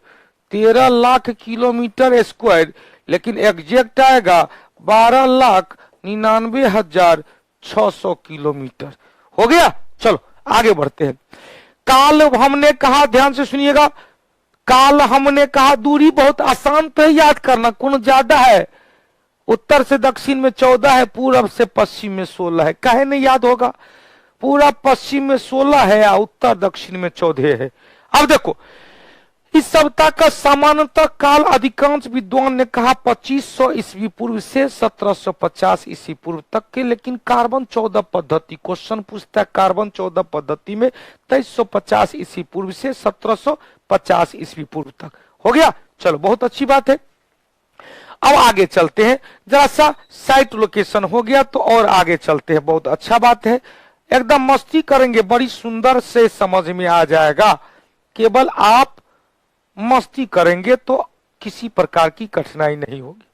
13 लाख किलोमीटर स्क्वायर, लेकिन एग्जैक्ट आएगा 12,99,600 किलोमीटर। हो गया? चलो आगे बढ़ते हैं। काल हमने कहा, ध्यान से सुनिएगा, काल हमने कहा दूरी बहुत आसान तो है याद करना, कौन ज्यादा है? उत्तर से दक्षिण में 14 है, पूरब से पश्चिम में 16 है। काहे नहीं याद होगा? पूरा पश्चिम में 16 है और उत्तर दक्षिण में 14 है। अब देखो, इस सप्ताह का सामान्यतः काल अधिकांश विद्वान ने कहा 2500 ईस्वी पूर्व से 1750 ईस्वी पूर्व तक के, लेकिन कार्बन 14 पद्धति, क्वेश्चन पूछता है कार्बन 14 पद्धति में 2350 ईस्वी पूर्व से 1750 ईस्वी पूर्व तक। हो गया? चलो बहुत अच्छी बात है। अब आगे चलते हैं, जरा सा साइट लोकेशन हो गया तो और आगे चलते हैं। बहुत अच्छा बात है, एकदम मस्ती करेंगे, बड़ी सुंदर से समझ में आ जाएगा। केवल आप मस्ती करेंगे तो किसी प्रकार की कठिनाई नहीं होगी।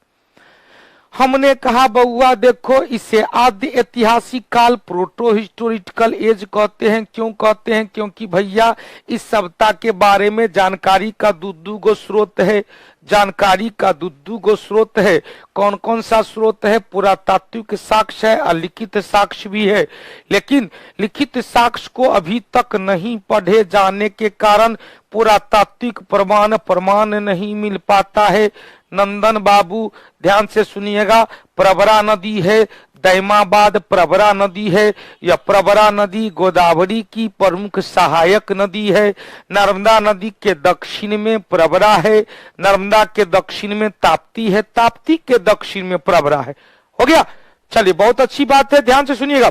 हमने कहा बउआ देखो, इसे आद्य ऐतिहासिक काल, प्रोटो हिस्टोरिकल एज कहते हैं। क्यों कहते हैं? क्योंकि भैया इस सभ्यता के बारे में जानकारी का दो गो स्रोत है। जानकारी का दो गो स्रोत है। कौन कौन सा स्रोत है? पुरातात्विक साक्ष्य है और लिखित साक्ष्य भी है, लेकिन लिखित साक्ष्य को अभी तक नहीं पढ़े जाने के कारण पुरातात्विक प्रमाण नहीं मिल पाता है। नंदन बाबू ध्यान से सुनिएगा, प्रवरा नदी है, दैमाबाद प्रवरा नदी है। यह प्रवरा नदी गोदावरी की प्रमुख सहायक नदी है। नर्मदा नदी के दक्षिण में प्रवरा है, नर्मदा के दक्षिण में ताप्ती है, ताप्ती के दक्षिण में प्रवरा है। हो गया? चलिए बहुत अच्छी बात है, ध्यान से सुनिएगा।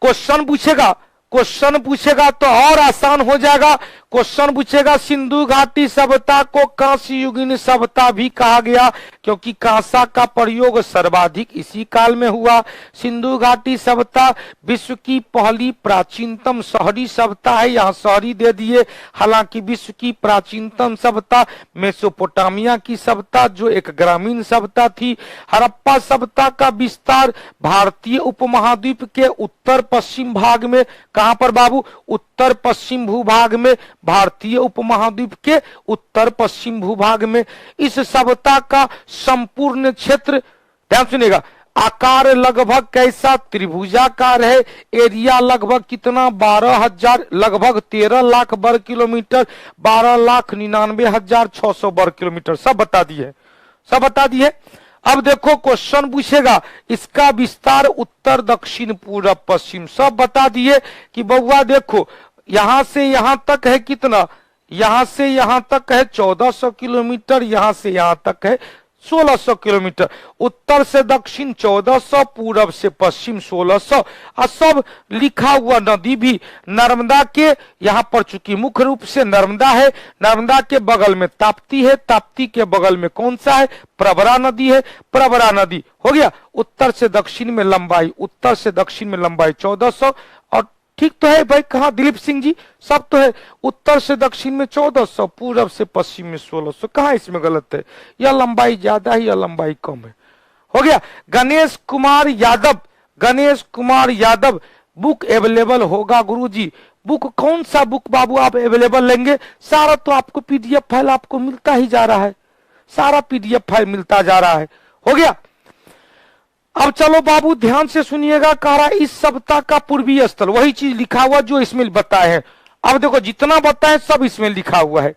क्वेश्चन पूछेगा तो और आसान हो जाएगा। क्वेश्चन पूछेगा सिंधु घाटी सभ्यता को कांस्य युगीन सभ्यता भी कहा गया, क्योंकि कांसा का प्रयोग सर्वाधिक इसी काल में हुआ। सिंधु घाटी सभ्यता विश्व की पहली प्राचीनतम शहरी सभ्यता है, यहाँ शहरी दे दिए। हालांकि विश्व की प्राचीनतम सभ्यता मेसोपोटामिया की सभ्यता, जो एक ग्रामीण सभ्यता थी। हड़प्पा सभ्यता का विस्तार भारतीय उपमहाद्वीप के उत्तर पश्चिम भाग में, कहां पर बाबू? उत्तर पश्चिम भूभाग में, भारतीय उपमहाद्वीप के उत्तर पश्चिम भूभाग में। इस सभ्यता का संपूर्ण क्षेत्र, ध्यान सुनिएगा, आकार लगभग कैसा? त्रिभुजाकार है। एरिया लगभग कितना? 12,000, लगभग 13 लाख वर्ग किलोमीटर, 12,99,600 वर्ग किलोमीटर। सब बता दिए। अब देखो क्वेश्चन पूछेगा, इसका विस्तार उत्तर दक्षिण पूर्व पश्चिम सब बता दिए कि बउआ देखो यहां से यहां तक है कितना, यहां से यहां तक है 1400 किलोमीटर, यहां से यहां तक है 1600 किलोमीटर। उत्तर से दक्षिण 1400, पूरब से पश्चिम 1600। और सब लिखा हुआ नदी भी नर्मदा के यहाँ पर, चूंकि मुख्य रूप से नर्मदा है, नर्मदा के बगल में ताप्ती है, ताप्ती के बगल में कौन सा है, प्रवरा नदी है, प्रवरा नदी हो गया। उत्तर से दक्षिण में लंबाई, उत्तर से दक्षिण में लंबाई 1400। और ठीक तो है भाई, कहा दिलीप सिंह जी, सब तो है। उत्तर से दक्षिण में 1400, पूरब से पश्चिम में 1600, कहा इसमें गलत है, या लंबाई ज्यादा है या लंबाई कम है, हो गया। गणेश कुमार यादव, गणेश कुमार यादव, बुक अवेलेबल होगा गुरुजी। बुक कौन सा बुक बाबू आप अवेलेबल लेंगे? सारा तो आपको पीडीएफ फाइल आपको मिलता ही जा रहा है, सारा पीडीएफ फाइल मिलता जा रहा है, हो गया। अब चलो बाबू ध्यान से सुनिएगा, कह रहा इस सप्ताह का पूर्वीय स्थल, वही चीज लिखा हुआ जो इसमें बताए हैं। अब देखो जितना बताए सब इसमें लिखा हुआ है।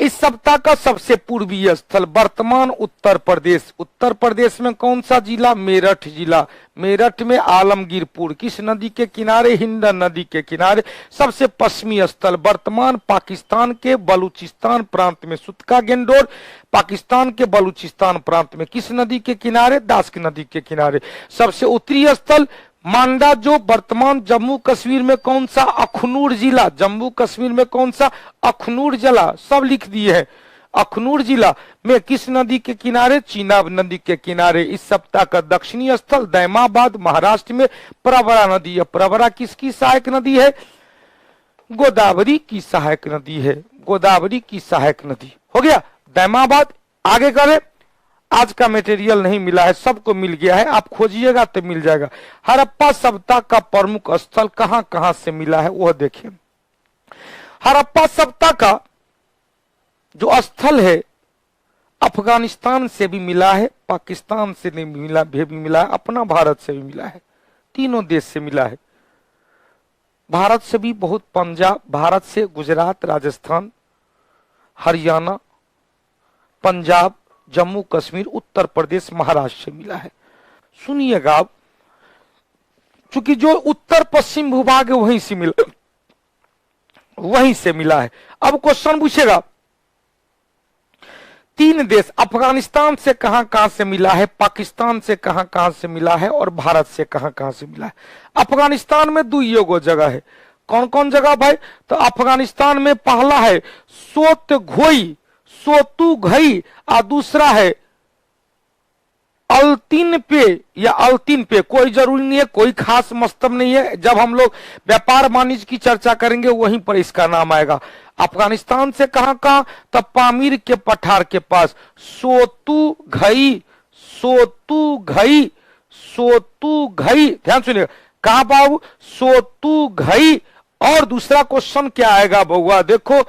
इस सप्ताह का सबसे पूर्वीय स्थल वर्तमान उत्तर प्रदेश, उत्तर प्रदेश में कौन सा जिला, मेरठ जिला। मेरठ में आलमगीरपुर, किस नदी के किनारे, हिंद नदी के किनारे। सबसे पश्चिमी स्थल वर्तमान पाकिस्तान के बलूचिस्तान प्रांत में, सुतका गेंडोर पाकिस्तान के बलूचिस्तान प्रांत में, किस नदी के किनारे, दास्क नदी के किनारे। सबसे उत्तरी स्थल मांडा, जो वर्तमान जम्मू कश्मीर में कौन सा, अखनूर जिला, जम्मू कश्मीर में कौन सा, अखनूर जिला, सब लिख दिए हैं। अखनूर जिला में किस नदी के किनारे, चीनाब नदी के किनारे। इस सप्ताह का दक्षिणी स्थल दैमाबाद महाराष्ट्र में, प्रवरा नदी है। प्रवरा किसकी सहायक नदी है, गोदावरी की सहायक नदी है, गोदावरी की सहायक नदी, हो गया। दैमाबाद आगे करें, आज का मटेरियल नहीं मिला है, सबको मिल गया है, आप खोजिएगा तो मिल जाएगा। हड़प्पा सभ्यता का प्रमुख स्थल कहां कहां से मिला है वह देखिए। हड़प्पा सभ्यता का जो स्थल है अफगानिस्तान से भी मिला है, पाकिस्तान से नहीं मिला भी मिला है, अपना भारत से भी मिला है, तीनों देश से मिला है। भारत से भी बहुत, पंजाब, भारत से गुजरात, राजस्थान, हरियाणा, पंजाब, जम्मू कश्मीर, उत्तर प्रदेश, महाराष्ट्र से मिला है। सुनिएगा, चूंकि जो उत्तर पश्चिम भूभाग है वहीं से मिला, वहीं से मिला है। अब क्वेश्चन पूछेगा, तीन देश अफगानिस्तान से कहां कहां से मिला है, पाकिस्तान से कहां कहां से मिला है और भारत से कहां कहां से मिला है। अफगानिस्तान में दो योगो जगह है, कौन कौन जगह भाई, तो अफगानिस्तान में पहला है सोत घोई, सोतु घई, और दूसरा है अल्तिन पे या अल्तिन पे, कोई जरूरी नहीं है, कोई खास मस्तब नहीं है। जब हम लोग व्यापार वाणिज्य की चर्चा करेंगे वहीं पर इसका नाम आएगा। अफगानिस्तान से कहां कहां, तब पामीर के पठार के पास, सोतु घई, सोतु घई, सोतु घई, ध्यान सुनिएगा, कहां बाबू, सोतु घई। और दूसरा क्वेश्चन क्या आएगा बउआ, देखो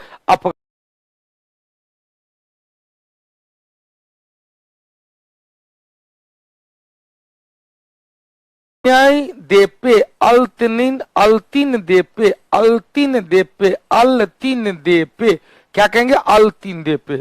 देपे अल्तिन, अल्तिन देपे, अल्तिन देपे, अल्तिन देपे, क्या कहेंगे, अल्तिन देपे।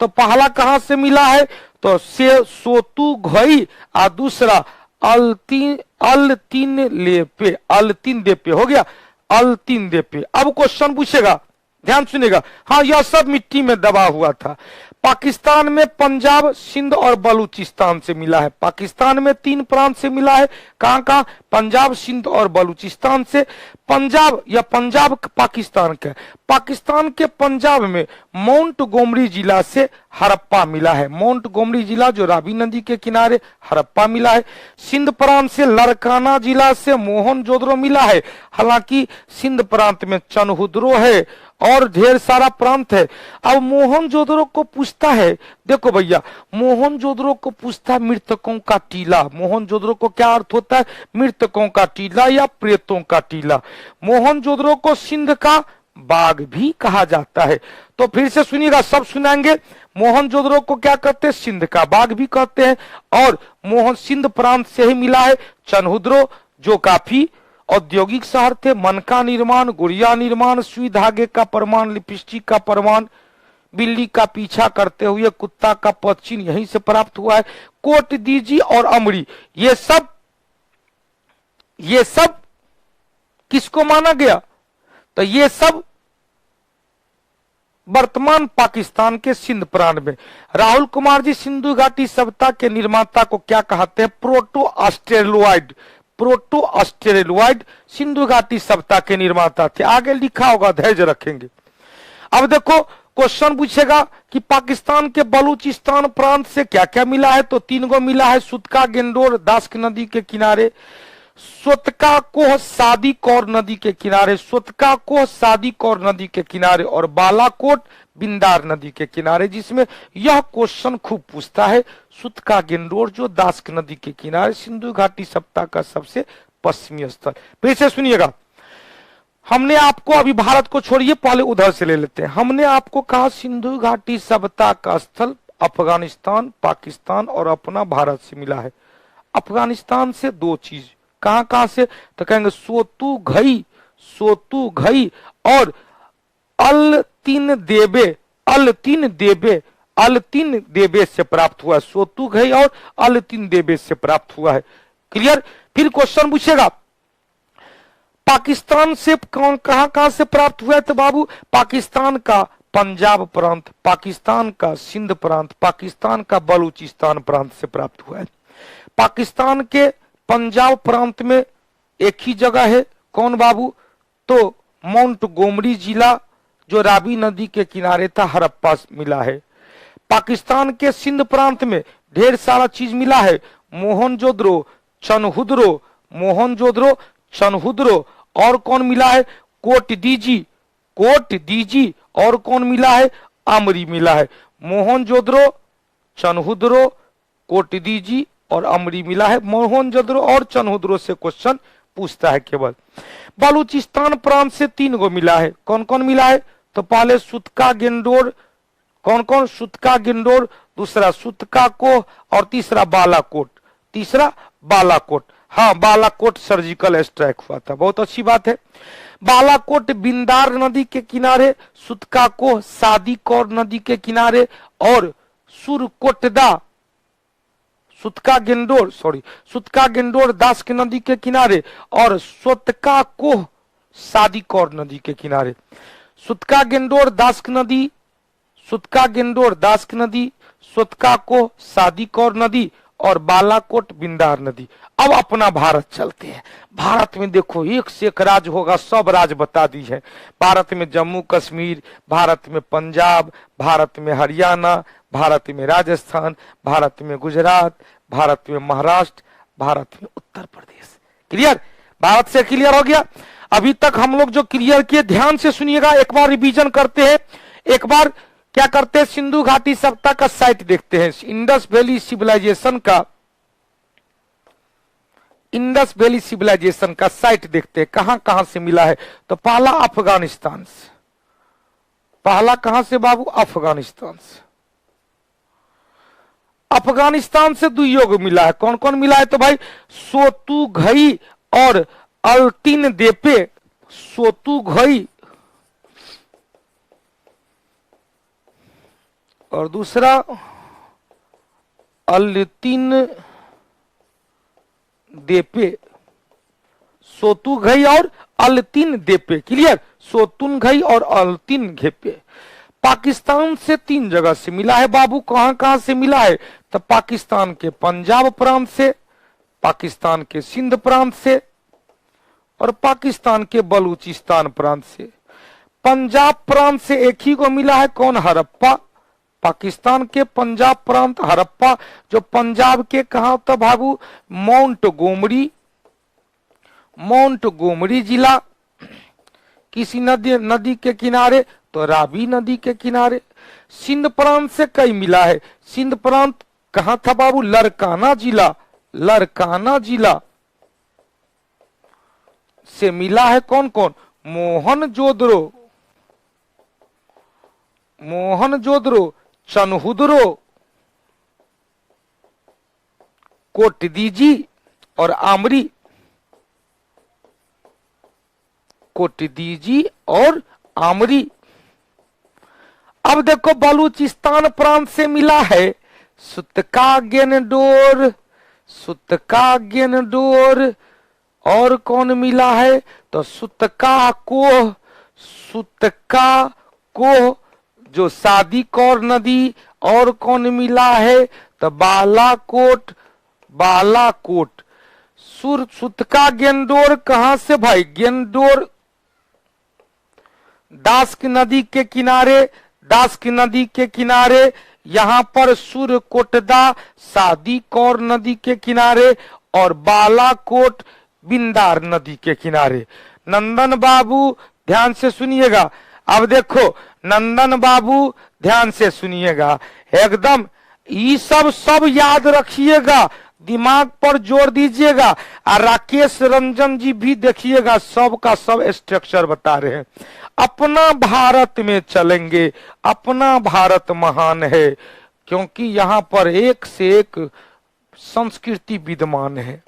तो पहला कहां से मिला है, तो से सोतु घई, और दूसरा अल्तिन, अल्तिन लेपे, अल्तिन देपे, हो गया, अल्तिन देपे। अब क्वेश्चन पूछेगा, ध्यान सुनिएगा, हाँ यह सब मिट्टी में दबा हुआ था। पाकिस्तान में पंजाब, सिंध और बलूचिस्तान से मिला है। पाकिस्तान में तीन प्रांत से मिला है, कहां कहां, पंजाब, सिंध और बलूचिस्तान से। पंजाब या पंजाब पाकिस्तान का, पाकिस्तान के पंजाब में माउंट गोमरी जिला से हड़प्पा मिला है। माउंट गोमरी जिला जो रावी नदी के किनारे, हड़प्पा मिला है। सिंध प्रांत से लड़काना जिला से मोहनजोदड़ो मिला है। हालांकि सिंध प्रांत में चनहुद्रो है और ढेर सारा प्रांत है। अब मोहनजोदड़ो को पूछता है, देखो भैया, मोहनजोदड़ो को पूछता है मृतकों का टीला। मोहनजोदड़ो को क्या अर्थ होता है, मृतकों का टीला या प्रेतों का टीला। मोहनजोदड़ो को सिंध का बाग भी कहा जाता है। तो फिर से सुनिएगा, सब सुनाएंगे। मोहनजोदड़ो को क्या कहते हैं, सिंध का बाग भी कहते हैं। और मोहन सिंध प्रांत से ही मिला है चनहुद्रो, जो काफी औद्योगिक शहर थे। मन का निर्माण, गुड़िया निर्माण, सुई धागे का प्रमाण, लिपस्टिक का प्रमाण, बिल्ली का पीछा करते हुए कुत्ता का पद चिन्ह यहीं से प्राप्त हुआ है। कोट दीजी और अमरी, ये सब किसको माना गया? तो ये सब वर्तमान पाकिस्तान के सिंध प्रांत में। राहुल कुमार जी सिंधु घाटी सभ्यता के निर्माता को क्या कहते हैं? प्रोटो ऑस्ट्रेलोइड सिंधु घाटी सभ्यता के निर्माता थे। आगे लिखा होगा, धैर्य रखेंगे। अब देखो क्वेश्चन पूछेगा कि पाकिस्तान के बलूचिस्तान प्रांत से क्या क्या मिला है? तो 3 गो मिला है। सुतका गेंडोर दास्क नदी के किनारे, स्वतका कोह सादी कौर नदी के किनारे, स्वतका कोह सादी कौर नदी के किनारे और बालाकोट बिंदार नदी के किनारे, जिसमें यह क्वेश्चन खूब पूछता है। सुतका गेंडोर जो दास्क नदी के किनारे सिंधु घाटी सभ्यता का सबसे पश्चिमी स्थल। फिर से सुनिएगा, हमने आपको, अभी भारत को छोड़िए, पहले उधर से ले लेते हैं। हमने आपको कहा सिंधु घाटी सभ्यता का स्थल अफगानिस्तान, पाकिस्तान और अपना भारत से मिला है। अफगानिस्तान से 2 चीज, कहां कहां से? तो कहेंगे सोतु घई और अल-तीन देबे से प्राप्त हुआ है। सोतु घई और अल-तीन देबे से प्राप्त हुआ है। क्लियर? फिर क्वेश्चन पूछेगा पाकिस्तान से कहां से प्राप्त हुआ है? तो बाबू पाकिस्तान का पंजाब प्रांत, पाकिस्तान का सिंध प्रांत, पाकिस्तान का बलूचिस्तान प्रांत से प्राप्त हुआ है। पाकिस्तान के पंजाब प्रांत में एक ही जगह है, कौन बाबू? तो माउंट गोमरी जिला जो रावी नदी के किनारे था, हड़प्पा मिला है। पाकिस्तान के सिंध प्रांत में ढेर सारा चीज मिला है, मोहनजोदड़ो, चनहुद्रो और कौन मिला है? कोट दीजी और कौन मिला है? आमरी मिला है। मोहनजोदड़ो, चनहुद्रो, कोट दीजी और अमरी मिला है। मोहनजोदड़ो और चनहुद्रो से क्वेश्चन पूछता है केवल। बलूचिस्तान प्रांत से 3 गो मिला है, कौन कौन मिला है? तो पहले सुतका गेंडोर, कौन कौन? सुतका गेंडोर, दूसरा सुतका कोह और तीसरा बालाकोट। हाँ, बालाकोट सर्जिकल स्ट्राइक हुआ था, बहुत अच्छी बात है। बालाकोट बिंदार नदी के किनारे, सुतका कोह सादी कौर नदी के किनारे और सुरकोटदा सुतका गेंडोर दास्क नदी के किनारे और स्वतका कोह सादी कौर नदी के किनारे। सुतका गेंडोर दास्क नदी, स्वतका कोह सादी कौर नदी और बालाकोट बिंदार नदी। अब अपना भारत चलते हैं। भारत में देखो एक से एक राज्य होगा, सब राज्य बता दी है। भारत में जम्मू कश्मीर, भारत में पंजाब, भारत में हरियाणा, भारत में राजस्थान, भारत में गुजरात, भारत में महाराष्ट्र, भारत में उत्तर प्रदेश। क्लियर? भारत से क्लियर हो गया। अभी तक हम लोग जो क्लियर किए, ध्यान से सुनिएगा, एक बार रिवीजन करते हैं। एक बार क्या करते हैं, सिंधु घाटी सभ्यता का साइट देखते हैं। इंडस वैली सिविलाइजेशन का साइट देखते हैं, कहां कहां से मिला है। तो पहला अफगानिस्तान से, पहला कहां से बाबू? अफगानिस्तान से। अफगानिस्तान से 2 योग मिला है, कौन कौन मिला है? तो भाई सोतु घई और अल्तीन देपे। सोतु घई और दूसरा अल्तीन देपे। सोतु घई और अल्तीन देपे। क्लियर? सोतुन घई और अल्तीन घेपे। पाकिस्तान से 3 जगह से मिला है बाबू। कहां कहां से मिला है? तो पाकिस्तान के पंजाब प्रांत से, पाकिस्तान के सिंध प्रांत से और पाकिस्तान के बलूचिस्तान प्रांत से। पंजाब प्रांत से एक ही को मिला है, कौन? हड़प्पा। पाकिस्तान के पंजाब प्रांत हड़प्पा, जो पंजाब के कहा था बाबू? माउंट गोमरी जिला, किसी नदी के किनारे, तो रावी नदी के किनारे। सिंध प्रांत से कई मिला है। सिंध प्रांत कहां था बाबू? लरकाना जिला से मिला है, कौन कौन? मोहनजोदड़ो, चनहुद्रो, कोटदीजी और आमरी। अब देखो बलूचिस्तान प्रांत से मिला है सुत का गेनडोर, सुत का गेनडोर। और कौन मिला है तो सुत का कोह, सुत का कोह जो शादी कौर नदी। और कौन मिला है तो बालाकोट, बालाकोट। सुत का गेंदोर कहां से भाई, गेंदोर दास की नदी के किनारे, दास की नदी के किनारे। यहां पर सूर्यकोटदा शादी कौर नदी के किनारे और बालाकोट बिंदार नदी के किनारे। नंदन बाबू ध्यान से सुनिएगा। अब देखो नंदन बाबू ध्यान से सुनिएगा, एकदम ये सब याद रखिएगा, दिमाग पर जोर दीजिएगा। और राकेश रंजन जी भी देखिएगा, सब का सब स्ट्रक्चर बता रहे हैं। अपना भारत में चलेंगे, अपना भारत महान है, क्योंकि यहाँ पर एक से एक संस्कृति विद्यमान है।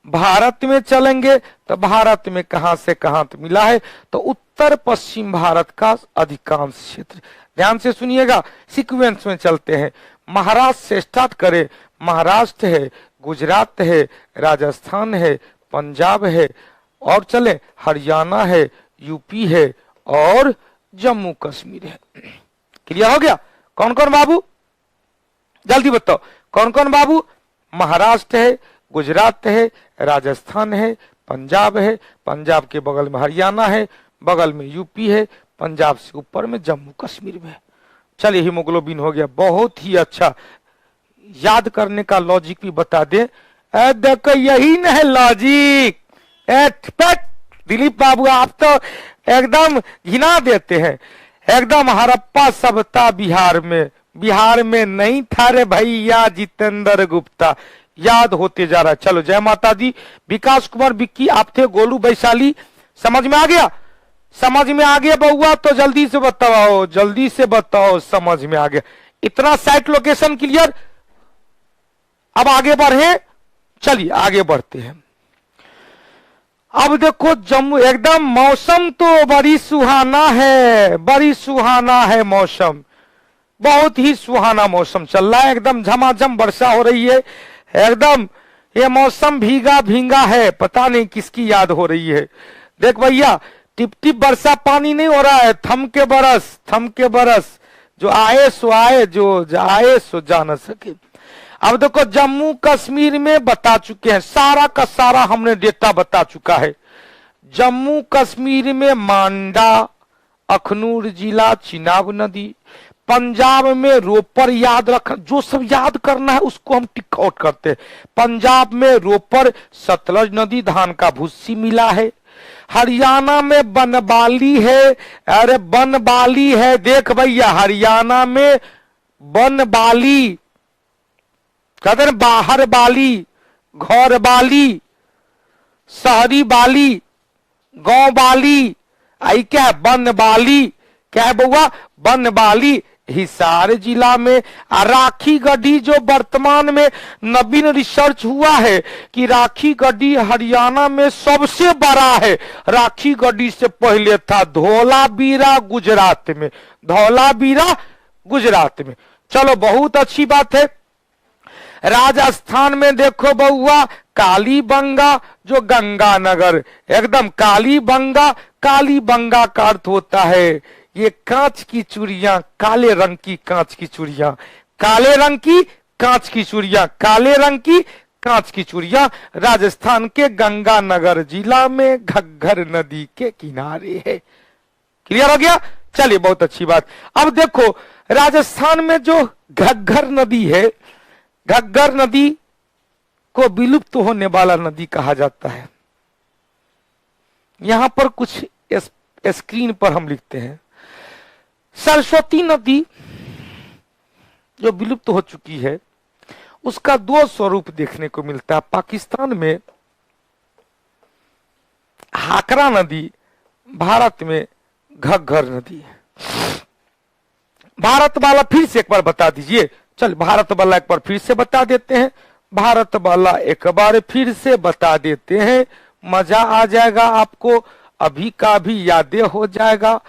भारत में चलेंगे तो भारत में कहां से कहां तक मिला है तो उत्तर पश्चिम भारत का अधिकांश क्षेत्र। ध्यान से सुनिएगा, सीक्वेंस में चलते हैं। महाराष्ट्र से स्टार्ट करें, महाराष्ट्र है, गुजरात है, राजस्थान है, पंजाब है, और चले हरियाणा है, यूपी है और जम्मू कश्मीर है। क्लियर हो गया? कौन कौन बाबू जल्दी बताओ, कौन कौन बाबू? महाराष्ट्र है, गुजरात है, राजस्थान है, पंजाब है, पंजाब के बगल में हरियाणा है, बगल में यूपी है, पंजाब से ऊपर में जम्मू कश्मीर में। चलिए हीमोग्लोबिन हो गया, बहुत ही अच्छा। याद करने का लॉजिक भी बता दे। देखो यही न है लॉजिक। दिलीप बाबू आप तो एकदम घिना देते हैं। एकदम हड़प्पा सभ्यता बिहार में, बिहार में नहीं था रे भैया जितेंद्र गुप्ता। याद होते जा रहा है। चलो जय माता दी। विकास कुमार विक्की आप थे, गोलू वैशाली। समझ में आ गया? समझ में आ गया बउआ? तो जल्दी से बताओ, जल्दी से बताओ समझ में आ गया। इतना साइट लोकेशन क्लियर। अब आगे बढ़े, चलिए आगे बढ़ते हैं। अब देखो जम्मू, एकदम मौसम तो बड़ी सुहाना है, बड़ी सुहाना है मौसम, बहुत ही सुहाना मौसम चल रहा है। एकदम झमाझम वर्षा हो रही है, एकदम ये मौसम भीगा भीगा है। पता नहीं किसकी याद हो रही है। देख भैया टिप टिप वर्षा पानी नहीं हो रहा है, थम के बरस, थम के बरस। जो आए सो आए, जो आए सो जा न सके। अब देखो जम्मू कश्मीर में बता चुके हैं, सारा का सारा हमने डेटा बता चुका है। जम्मू कश्मीर में मांडा, अखनूर जिला, चिनाब नदी। पंजाब में रोपर, याद रखना, जो सब याद करना है उसको हम टिक आउट करते हैं। पंजाब में रोपर, सतलज नदी, धान का भुस्सी मिला है। हरियाणा में बनबाली है, अरे बनबाली है, देख भैया हरियाणा में बनबाली, कहते हैं बाहर बाली, घर बाली, शहरी बाली, गांव बाली। आई क्या है? बनबाली। क्या है बउआ? बनबाली। हिसार जिला में राखी गढ़ी, जो वर्तमान में नवीन रिसर्च हुआ है कि राखी गढ़ी हरियाणा में सबसे बड़ा है। राखी गढ़ी से पहले था धौलावीरा गुजरात में, धौलावीरा गुजरात में। चलो बहुत अच्छी बात है। राजस्थान में देखो बउआ कालीबंगा, जो गंगानगर, एकदम कालीबंगा। कालीबंगा का अर्थ होता है ये कांच की चूड़ियां, काले रंग की कांच की चूड़ियां, काले रंग की कांच की चूड़ियां, काले रंग की कांच की चूड़ियां। राजस्थान के गंगानगर जिला में घग्गर नदी के किनारे है। क्लियर हो गया? चलिए बहुत अच्छी बात। अब देखो राजस्थान में जो घग्गर नदी है, घग्गर नदी को विलुप्त होने वाला नदी कहा जाता है। यहां पर कुछ स्क्रीन पर हम लिखते हैं। सरस्वती नदी जो विलुप्त हो चुकी है, उसका दो स्वरूप देखने को मिलता है। पाकिस्तान में हाकरा नदी, भारत में घग्गर नदी। भारत वाला फिर से एक बार बता दीजिए। चल भारत वाला एक बार फिर से बता देते हैं, भारत वाला एक बार फिर से बता देते हैं, मजा आ जाएगा आपको, अभी का भी यादें हो जाएगा।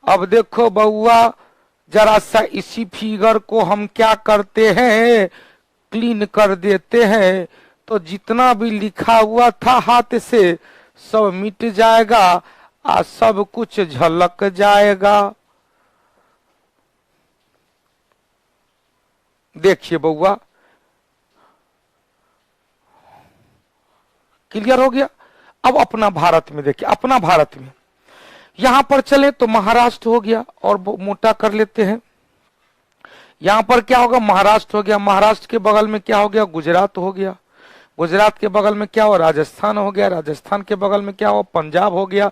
अब देखो बउआ, जरा सा इसी फिगर को हम क्या करते हैं, क्लीन कर देते हैं, तो जितना भी लिखा हुआ था हाथ से सब मिट जाएगा और सब कुछ झलक जाएगा। देखिए बउआ, क्लियर हो गया। अब अपना भारत में देखिए, अपना भारत में यहां पर चले तो महाराष्ट्र हो गया, और मोटा कर लेते हैं। यहां पर क्या होगा, महाराष्ट्र हो गया, महाराष्ट्र के बगल में क्या हो गया, गुजरात हो गया, गुजरात के बगल में क्या हो, राजस्थान हो गया, राजस्थान के बगल में क्या हो, पंजाब हो गया,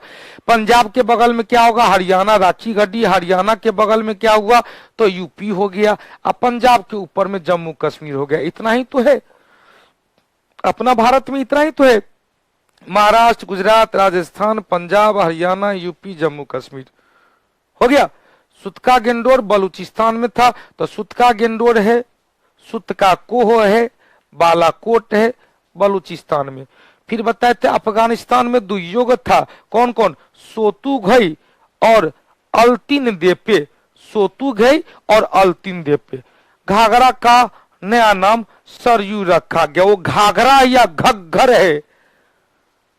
पंजाब के बगल में क्या होगा, हरियाणा, रांची गढ़ी, हरियाणा के बगल में क्या हुआ तो यूपी हो गया, अब पंजाब के ऊपर में जम्मू कश्मीर हो गया। इतना ही तो है अपना भारत में, इतना ही तो है। महाराष्ट्र, गुजरात, राजस्थान, पंजाब, हरियाणा, यूपी, जम्मू कश्मीर हो गया। सुतका गेंडोर बलूचिस्तान में था तो सुतका गेंडोर है, सुतका कोह है, बालाकोट है बलूचिस्तान में। फिर बताए थे अफगानिस्तान में दुर्योग था, कौन कौन, सोतुघई और अल्तिन देपे, सोतुघई और अल्तिन देपे। घाघरा का नया नाम सरयू रखा गया, वो घाघरा या घग्घर है,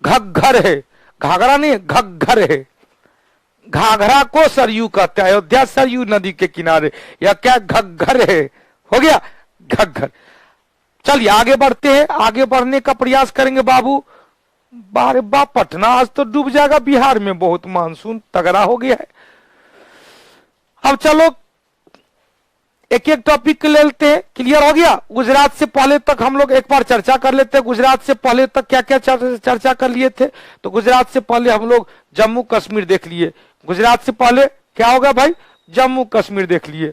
घग्घर है, घाघरा नहीं घग्घर है। घाघरा को सरयू कहते हैं, अयोध्या सरयू नदी के किनारे, या क्या घग्घर है, हो गया घग्घर। चलिए आगे बढ़ते हैं, आगे बढ़ने का प्रयास करेंगे बाबू। बारे बा पटना आज तो डूब जाएगा, बिहार में बहुत मानसून तगड़ा हो गया है। अब चलो एक एक टॉपिक ले लेते हैं, क्लियर हो गया। गुजरात से पहले तक हम लोग एक बार चर्चा कर लेते हैं, गुजरात से पहले तक क्या क्या चर्चा कर लिए थे। तो गुजरात से पहले हम लोग जम्मू कश्मीर देख लिए, गुजरात से पहले क्या होगा भाई, जम्मू कश्मीर देख लिए।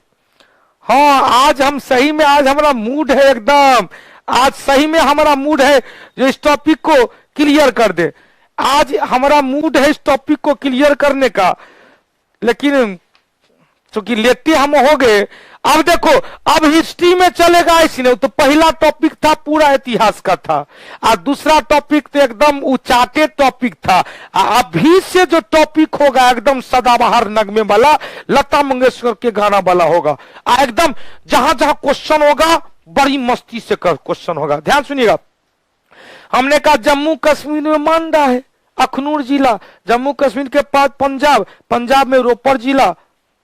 हाँ आज हम सही में, आज हमारा मूड है एकदम, आज सही में हमारा मूड है जो इस टॉपिक को क्लियर कर दे। आज हमारा मूड है इस टॉपिक को क्लियर करने का, लेकिन क्योंकि लेटे हम हो गए। अब देखो, अब हिस्ट्री में चलेगा इसने, तो पहला टॉपिक था पूरा इतिहास का था, और दूसरा टॉपिक तो एकदम उचाटे टॉपिक था। अभी से जो टॉपिक होगा एकदम सदाबहार नगमे वाला, लता मंगेशकर के गाना वाला होगा, एकदम जहां जहां क्वेश्चन होगा बड़ी मस्ती से क्वेश्चन होगा। ध्यान सुनिएगा, हमने कहा जम्मू कश्मीर में मांडा है, अखनूर जिला, जम्मू कश्मीर के पास पंजाब, पंजाब में रोपड़ जिला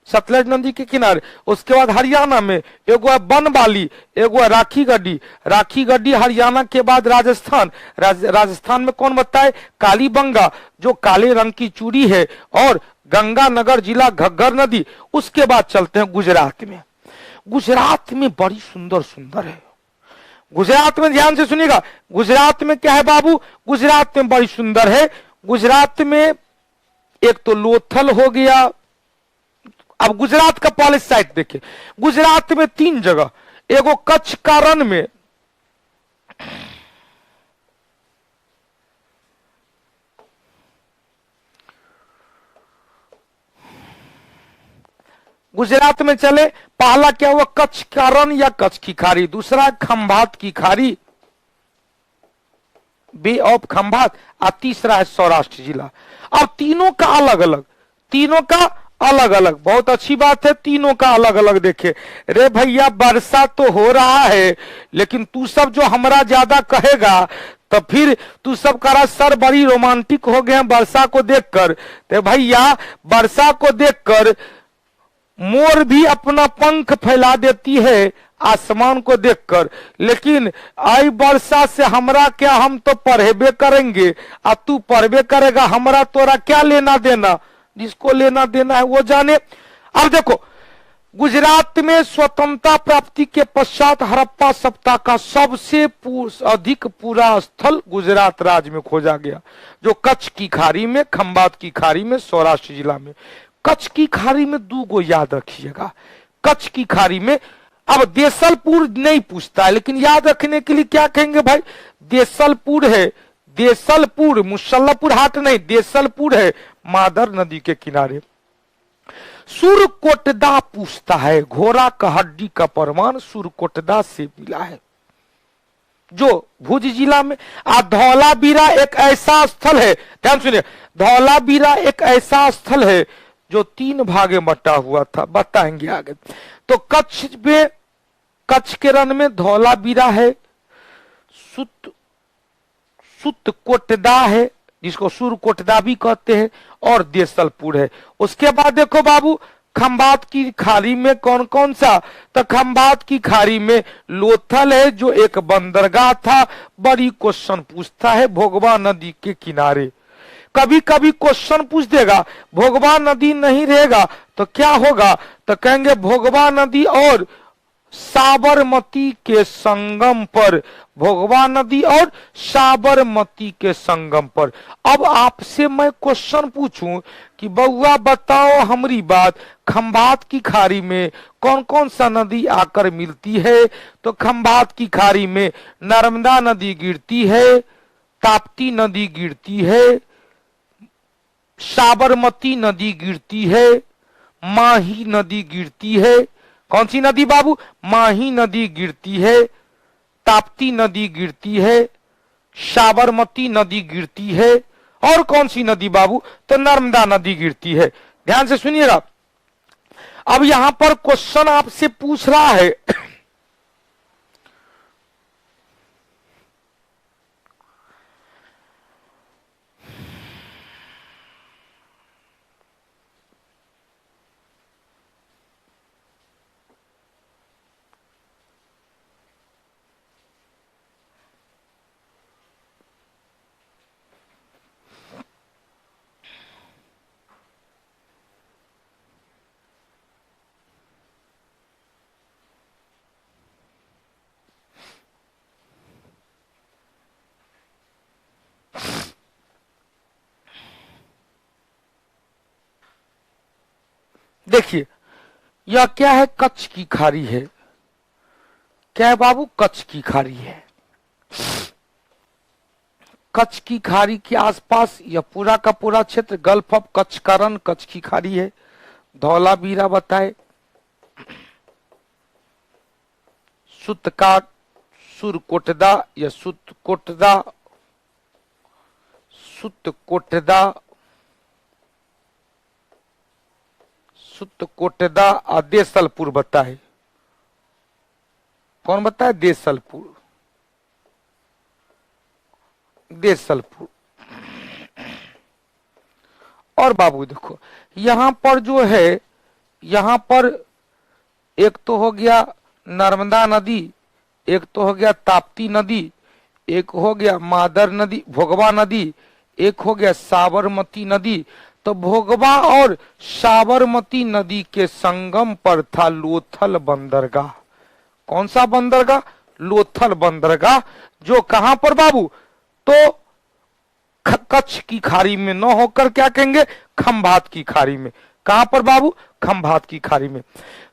सतलज नदी के किनारे, उसके बाद हरियाणा में एगो है बनवाली, एगो है राखी गढ़ी, राखी गढ़ी हरियाणा के बाद राजस्थान, राजस्थान में कौन बताए, कालीबंगा जो काले रंग की चूड़ी है, और गंगानगर जिला घग्घर नदी। उसके बाद चलते हैं गुजरात में, गुजरात में बड़ी सुंदर सुंदर है। गुजरात में ध्यान से सुनिएगा, गुजरात में क्या है बाबू, गुजरात में बड़ी सुंदर है। गुजरात में एक तो लोथल हो गया। अब गुजरात का पहले साइड देखिए, गुजरात में 3 जगह, एगो कच्छ का रण में, गुजरात में चले, पहला क्या हुआ कच्छ का रण या कच्छ की खाड़ी, दूसरा खंभात की खाड़ी, बे ऑफ खंभात, और तीसरा है सौराष्ट्र जिला। अब तीनों का अलग अलग, तीनों का अलग अलग, बहुत अच्छी बात है, तीनों का अलग अलग देखे। रे भैया वर्षा तो हो रहा है, लेकिन तू सब जो हमरा ज्यादा कहेगा तो फिर तू सब करा सर बड़ी रोमांटिक हो गए वर्षा को देखकर। तो भैया वर्षा को देखकर मोर भी अपना पंख फैला देती है आसमान को देखकर, लेकिन आई वर्षा से हमरा क्या, हम तो पढ़ेबे करेंगे और तू पढ़बे करेगा, हमरा तोरा क्या लेना देना, जिसको लेना देना है वो जाने। अब देखो गुजरात में स्वतंत्रता प्राप्ति के पश्चात हड़प्पा सभ्यता का सबसे अधिक पूरा स्थल गुजरात राज्य में खोजा गया, जो कच्छ की खाड़ी में, खंभात की खाड़ी में, सौराष्ट्र जिला में। कच्छ की खाड़ी में 2 गो याद रखिएगा, कच्छ की खाड़ी में। अब देसलपुर नहीं पूछता है, लेकिन याद रखने के लिए क्या कहेंगे भाई, देसलपुर है, देसलपुर, मुसल्लापुर हाट नहीं, देसलपुर है मादर नदी के किनारे। सुरकोटदा पूछता है, घोड़ा का हड्डी का प्रमाण सुरकोटदा से मिला है, जो भुज जिला में। धौलावीरा एक ऐसा स्थल है, ध्यान सुनिए, धौलावीरा एक ऐसा स्थल है जो 3 भागे बटा हुआ था, बताएंगे आगे। तो कच्छ के रण में धौलावीरा है, सुत कोटदा है जिसको सुर कोटदा भी कहते हैं, और देसलपुर है। उसके बाद देखो बाबू, खंभात की खाड़ी में कौन कौन सा, तो खंभात की खाड़ी में लोथल है जो एक बंदरगाह था, बड़ी क्वेश्चन पूछता है भोगवा नदी के किनारे। कभी कभी क्वेश्चन पूछ देगा, भोगवा नदी नहीं रहेगा तो क्या होगा, तो कहेंगे भोगवा नदी और साबरमती के संगम पर, भोगवा नदी और साबरमती के संगम पर। अब आपसे मैं क्वेश्चन पूछूं कि बउआ बताओ हमारी बात, खंभात की खाड़ी में कौन कौन सा नदी आकर मिलती है, तो खंभात की खाड़ी में नर्मदा नदी गिरती है, ताप्ती नदी गिरती है, साबरमती नदी गिरती है, माही नदी गिरती है। कौन सी नदी बाबू, माही नदी गिरती है, ताप्ती नदी गिरती है, साबरमती नदी गिरती है, और कौन सी नदी बाबू, तो नर्मदा नदी गिरती है। ध्यान से सुनिएगा। अब यहां पर क्वेश्चन आपसे पूछ रहा है देखिए यह क्या है, कच्छ की खाड़ी है। क्या है बाबू, कच्छ की खाड़ी है। कच्छ की खाड़ी के आसपास यह पूरा का पूरा क्षेत्र गल्फ ऑफ कच्छ का रण कच्छ की खाड़ी है। धौलावीरा बताए, सुतकाट, सुरकोटदा या सुतकोटदा, सुतकोटदा, सुतकोटदा और देसलपुर बताए। कौन बताए, देसलपुर, देसलपुर। और बाबू देखो यहां पर जो है, यहां पर एक तो हो गया नर्मदा नदी, एक तो हो गया ताप्ती नदी, एक हो गया मादर नदी, भोगवा नदी, एक हो गया साबरमती नदी। तो भोगवा और साबरमती नदी के संगम पर था लोथल बंदरगाह। कौन सा बंदरगाह, लोथल बंदरगाह, जो कहां पर बाबू, तो कच्छ की खाड़ी में न होकर क्या कहेंगे, खंभात की खाड़ी में। कहां पर बाबू, खंभात की खाड़ी में।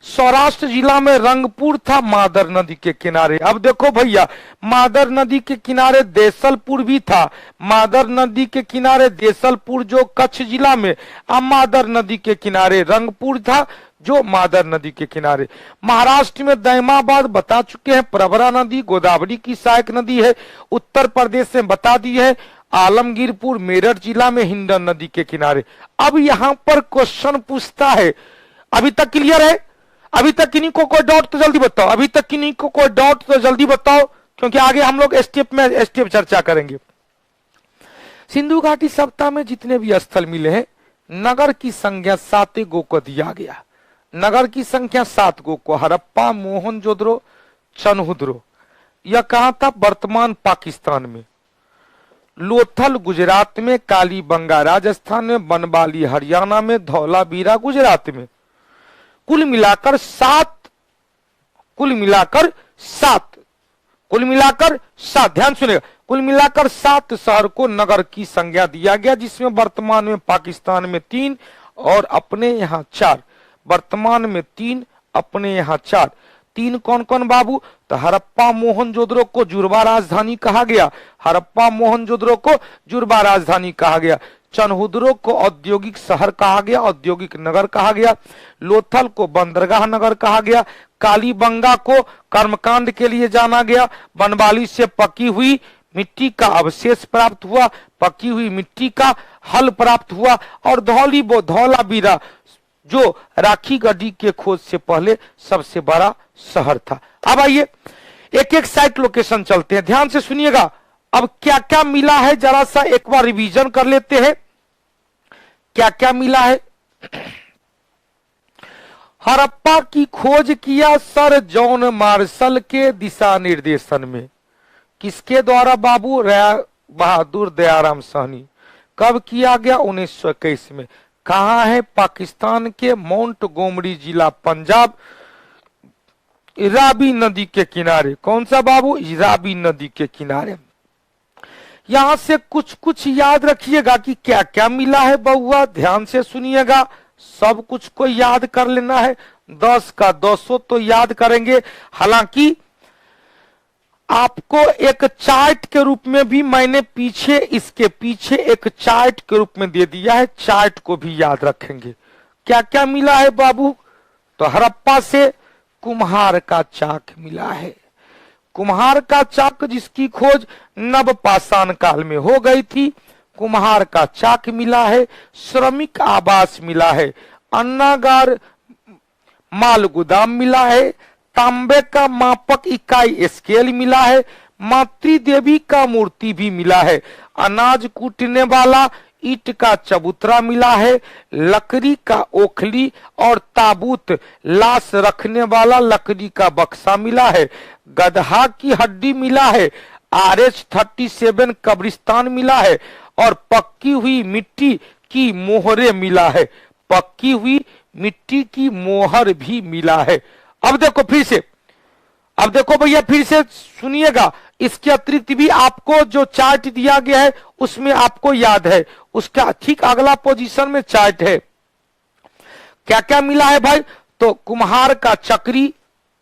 सौराष्ट्र जिला में रंगपुर था मादर नदी के किनारे। अब देखो भैया, मादर नदी के किनारे देसलपुर भी था। मादर नदी के किनारे देसलपुर जो कच्छ जिला में, अब मादर नदी के किनारे रंगपुर था जो मादर नदी के किनारे। महाराष्ट्र में दैमाबाद बता चुके हैं, प्रवरा नदी गोदावरी की सहायक नदी है। उत्तर प्रदेश में बता दी है, आलमगीरपुर मेरठ जिला में हिंडन नदी के किनारे। अब यहां पर क्वेश्चन पूछता है, अभी तक क्लियर है, अभी तक किन्हीं को कोई डाउट तो जल्दी बताओ, अभी तक किन्हीं को कोई डाउट तो जल्दी बताओ, क्योंकि आगे हम लोग स्टेप चर्चा करेंगे। सिंधु घाटी सप्ताह में जितने भी स्थल मिले हैं, नगर की संख्या 7 गो को दिया गया। नगर की संख्या 7 गो को, हड़प्पा, मोहनजोदड़ो, चनहुद्रो। यह कहां था, वर्तमान पाकिस्तान में। लोथल गुजरात में, कालीबंगा राजस्थान में, बनबाली हरियाणा में, धौलावीरा गुजरात में। कुल मिलाकर सात, ध्यान सुनिएगा, कुल मिलाकर 7 शहर को नगर की संज्ञा दिया गया, जिसमें वर्तमान में पाकिस्तान में 3 और अपने यहाँ 4। वर्तमान में 3, अपने यहाँ 4। 3 कौन कौन बाबू, तो हड़प्पा मोहनजोदड़ो को जुड़वा राजधानी कहा गया, हड़प्पा मोहनजोदड़ो को जुड़वा राजधानी कहा गया। चनहुद्रो को औद्योगिक शहर कहा गया, औद्योगिक नगर कहा गया। लोथल को बंदरगाह नगर कहा गया। कालीबंगा को कर्मकांड के लिए जाना गया। बनबाली से पकी हुई मिट्टी का अवशेष प्राप्त हुआ, पकी हुई मिट्टी का हल प्राप्त हुआ और धौलावीरा जो राखी गढ़ी के खोज से पहले सबसे बड़ा शहर था। अब आइए एक एक साइट लोकेशन चलते हैं, ध्यान से सुनिएगा। अब क्या क्या मिला है जरा सा एक बार रिवीजन कर लेते हैं, क्या क्या मिला है। हड़प्पा की खोज किया सर जॉन मार्शल के दिशा निर्देशन में, किसके द्वारा बाबू? बहादुर दयाराम साहनी। कब किया गया? 1921 में। कहां है? पाकिस्तान के माउंट गोमरी जिला पंजाब, रावी नदी के किनारे। कौन सा बाबू? रावी नदी के किनारे। यहां से कुछ कुछ याद रखिएगा कि क्या क्या मिला है बउआ, ध्यान से सुनिएगा, सब कुछ को याद कर लेना है। 10 का 200 तो याद करेंगे। हालांकि आपको एक चार्ट के रूप में भी मैंने पीछे, इसके पीछे एक चार्ट के रूप में दे दिया है, चार्ट को भी याद रखेंगे। क्या क्या मिला है बाबू? तो हड़प्पा से कुम्हार का चाक मिला है। कुम्हार का चाक जिसकी खोज नवपाषाण काल में हो गई थी, कुम्हार का चाक मिला है। श्रमिक आवास मिला है। अन्नागार माल गोदाम मिला है। तांबे का मापक इकाई स्केल मिला है। मातृ देवी का मूर्ति भी मिला है। अनाज कूटने वाला ईंट का चबूतरा मिला है। लकड़ी का ओखली और ताबूत, लाश रखने वाला लकड़ी का बक्सा मिला है। गधा की हड्डी मिला है। RH-37 कब्रिस्तान मिला है और पक्की हुई मिट्टी की मोहरे मिला है। पक्की हुई मिट्टी की मोहर भी मिला है। अब देखो फिर से, अब देखो भैया फिर से सुनिएगा, इसके अतिरिक्त भी आपको जो चार्ट दिया गया है उसमें आपको याद है, उसका ठीक अगला पोजीशन में चार्ट है। क्या क्या मिला है भाई? तो कुम्हार का चक्री,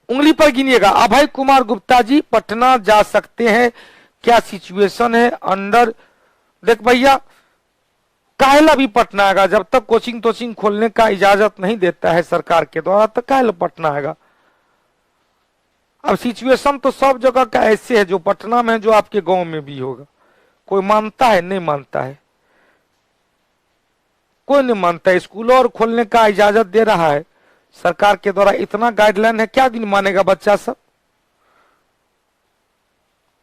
उंगली पर गिनिएगा। अभय कुमार गुप्ता जी पटना जा सकते हैं, क्या सिचुएशन है? अंडर, देख भैया काहेला भी पटना आएगा, जब तक कोचिंग तोचिंग खोलने का इजाजत नहीं देता है सरकार के द्वारा, तो काहेला पटना आएगा। अब सिचुएशन तो सब जगह का ऐसे है, जो पटना में है, जो आपके गांव में भी होगा। कोई मानता है? नहीं मानता है, कोई नहीं मानता है। स्कूलों और खोलने का इजाजत दे रहा है सरकार के द्वारा, इतना गाइडलाइन है, क्या दिन मानेगा बच्चा सब?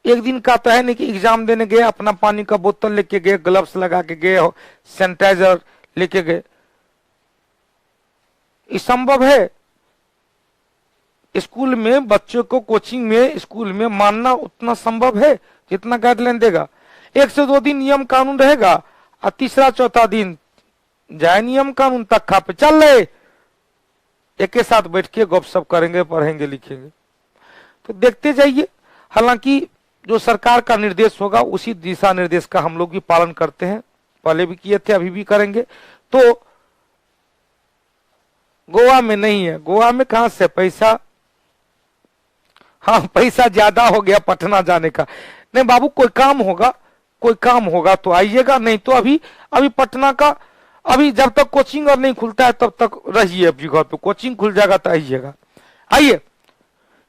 एक दिन का तो है नहीं कि एग्जाम देने गए, अपना पानी का बोतल लेके गए, ग्लव्स लगा के गए, सैनिटाइजर लेके गए, ये संभव है? स्कूल में बच्चों को, कोचिंग में, स्कूल में मानना उतना संभव है जितना गाइडलाइन देगा। 1 से 2 दिन नियम कानून रहेगा और तीसरा चौथा दिन जाए नियम कानून तक खा पे चल रहे, एक के साथ बैठ के गपशप करेंगे, पढ़ेंगे, लिखेंगे। तो देखते जाइए। हालांकि जो सरकार का निर्देश होगा उसी दिशा निर्देश का हम लोग भी पालन करते हैं, पहले भी किए थे, अभी भी करेंगे। तो गोवा में नहीं है, गोवा में कहां से पैसा? हाँ, पैसा ज्यादा हो गया पटना जाने का। नहीं बाबू, कोई काम होगा, कोई काम होगा तो आइएगा, नहीं तो अभी पटना का, अभी जब तक कोचिंग और नहीं खुलता है तब तक रहिए अभी घर पे, कोचिंग खुल जाएगा तो आइएगा। आइए,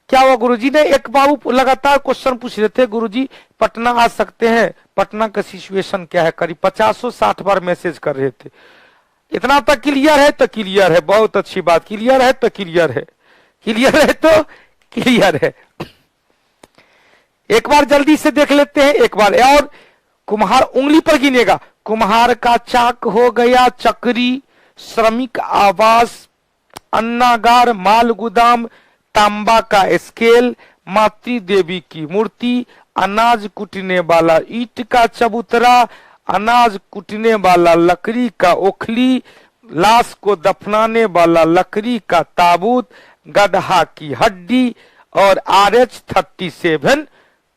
क्या हुआ गुरुजी ने, एक बाबू लगातार क्वेश्चन पूछ रहे थे, गुरुजी पटना आ सकते हैं, पटना का सिचुएशन क्या है? करीब 50-60 बार मैसेज कर रहे थे। इतना तक क्लियर है तो क्लियर है, बहुत अच्छी बात, क्लियर है तो क्लियर है, क्लियर है तो क्लियर है। एक बार जल्दी से देख लेते हैं, एक बार और। कुम्हार, उंगली पर गिनेगा। कुम्हार का चाक हो गया, चक्री, श्रमिक आवास, अन्नागार, माल गोदाम, तांबा का स्केल, मातृ देवी की मूर्ति, अनाज कूटने वाला ईंट का चबूतरा, अनाज कूटने वाला लकड़ी का ओखली, लाश को दफनाने वाला लकड़ी का ताबूत, गधा की हड्डी और RH-37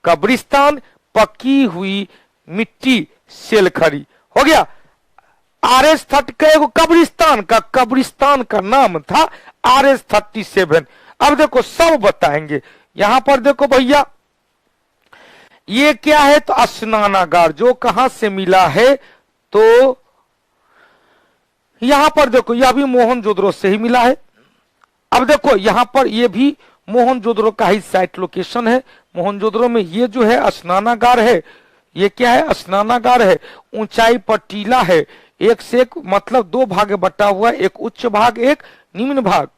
कब्रिस्तान, पकी हुई मिट्टी सेलखरी। हो गया। RH-30 कब्रिस्तान का नाम था RH-37। अब देखो सब बताएंगे। यहां पर देखो भैया, ये क्या है? तो स्नानागार, जो कहां से मिला है? तो यहां पर देखो, यह भी मोहनजोदड़ो से ही मिला है। अब देखो यहां पर ये भी मोहनजोदड़ो का ही साइट लोकेशन है। मोहनजोदड़ो में ये जो है स्नानागार है, ये क्या है? स्नानागार है। ऊंचाई पर टीला है, एक से एक मतलब दो भाग बटा हुआ, एक उच्च भाग एक निम्न भाग।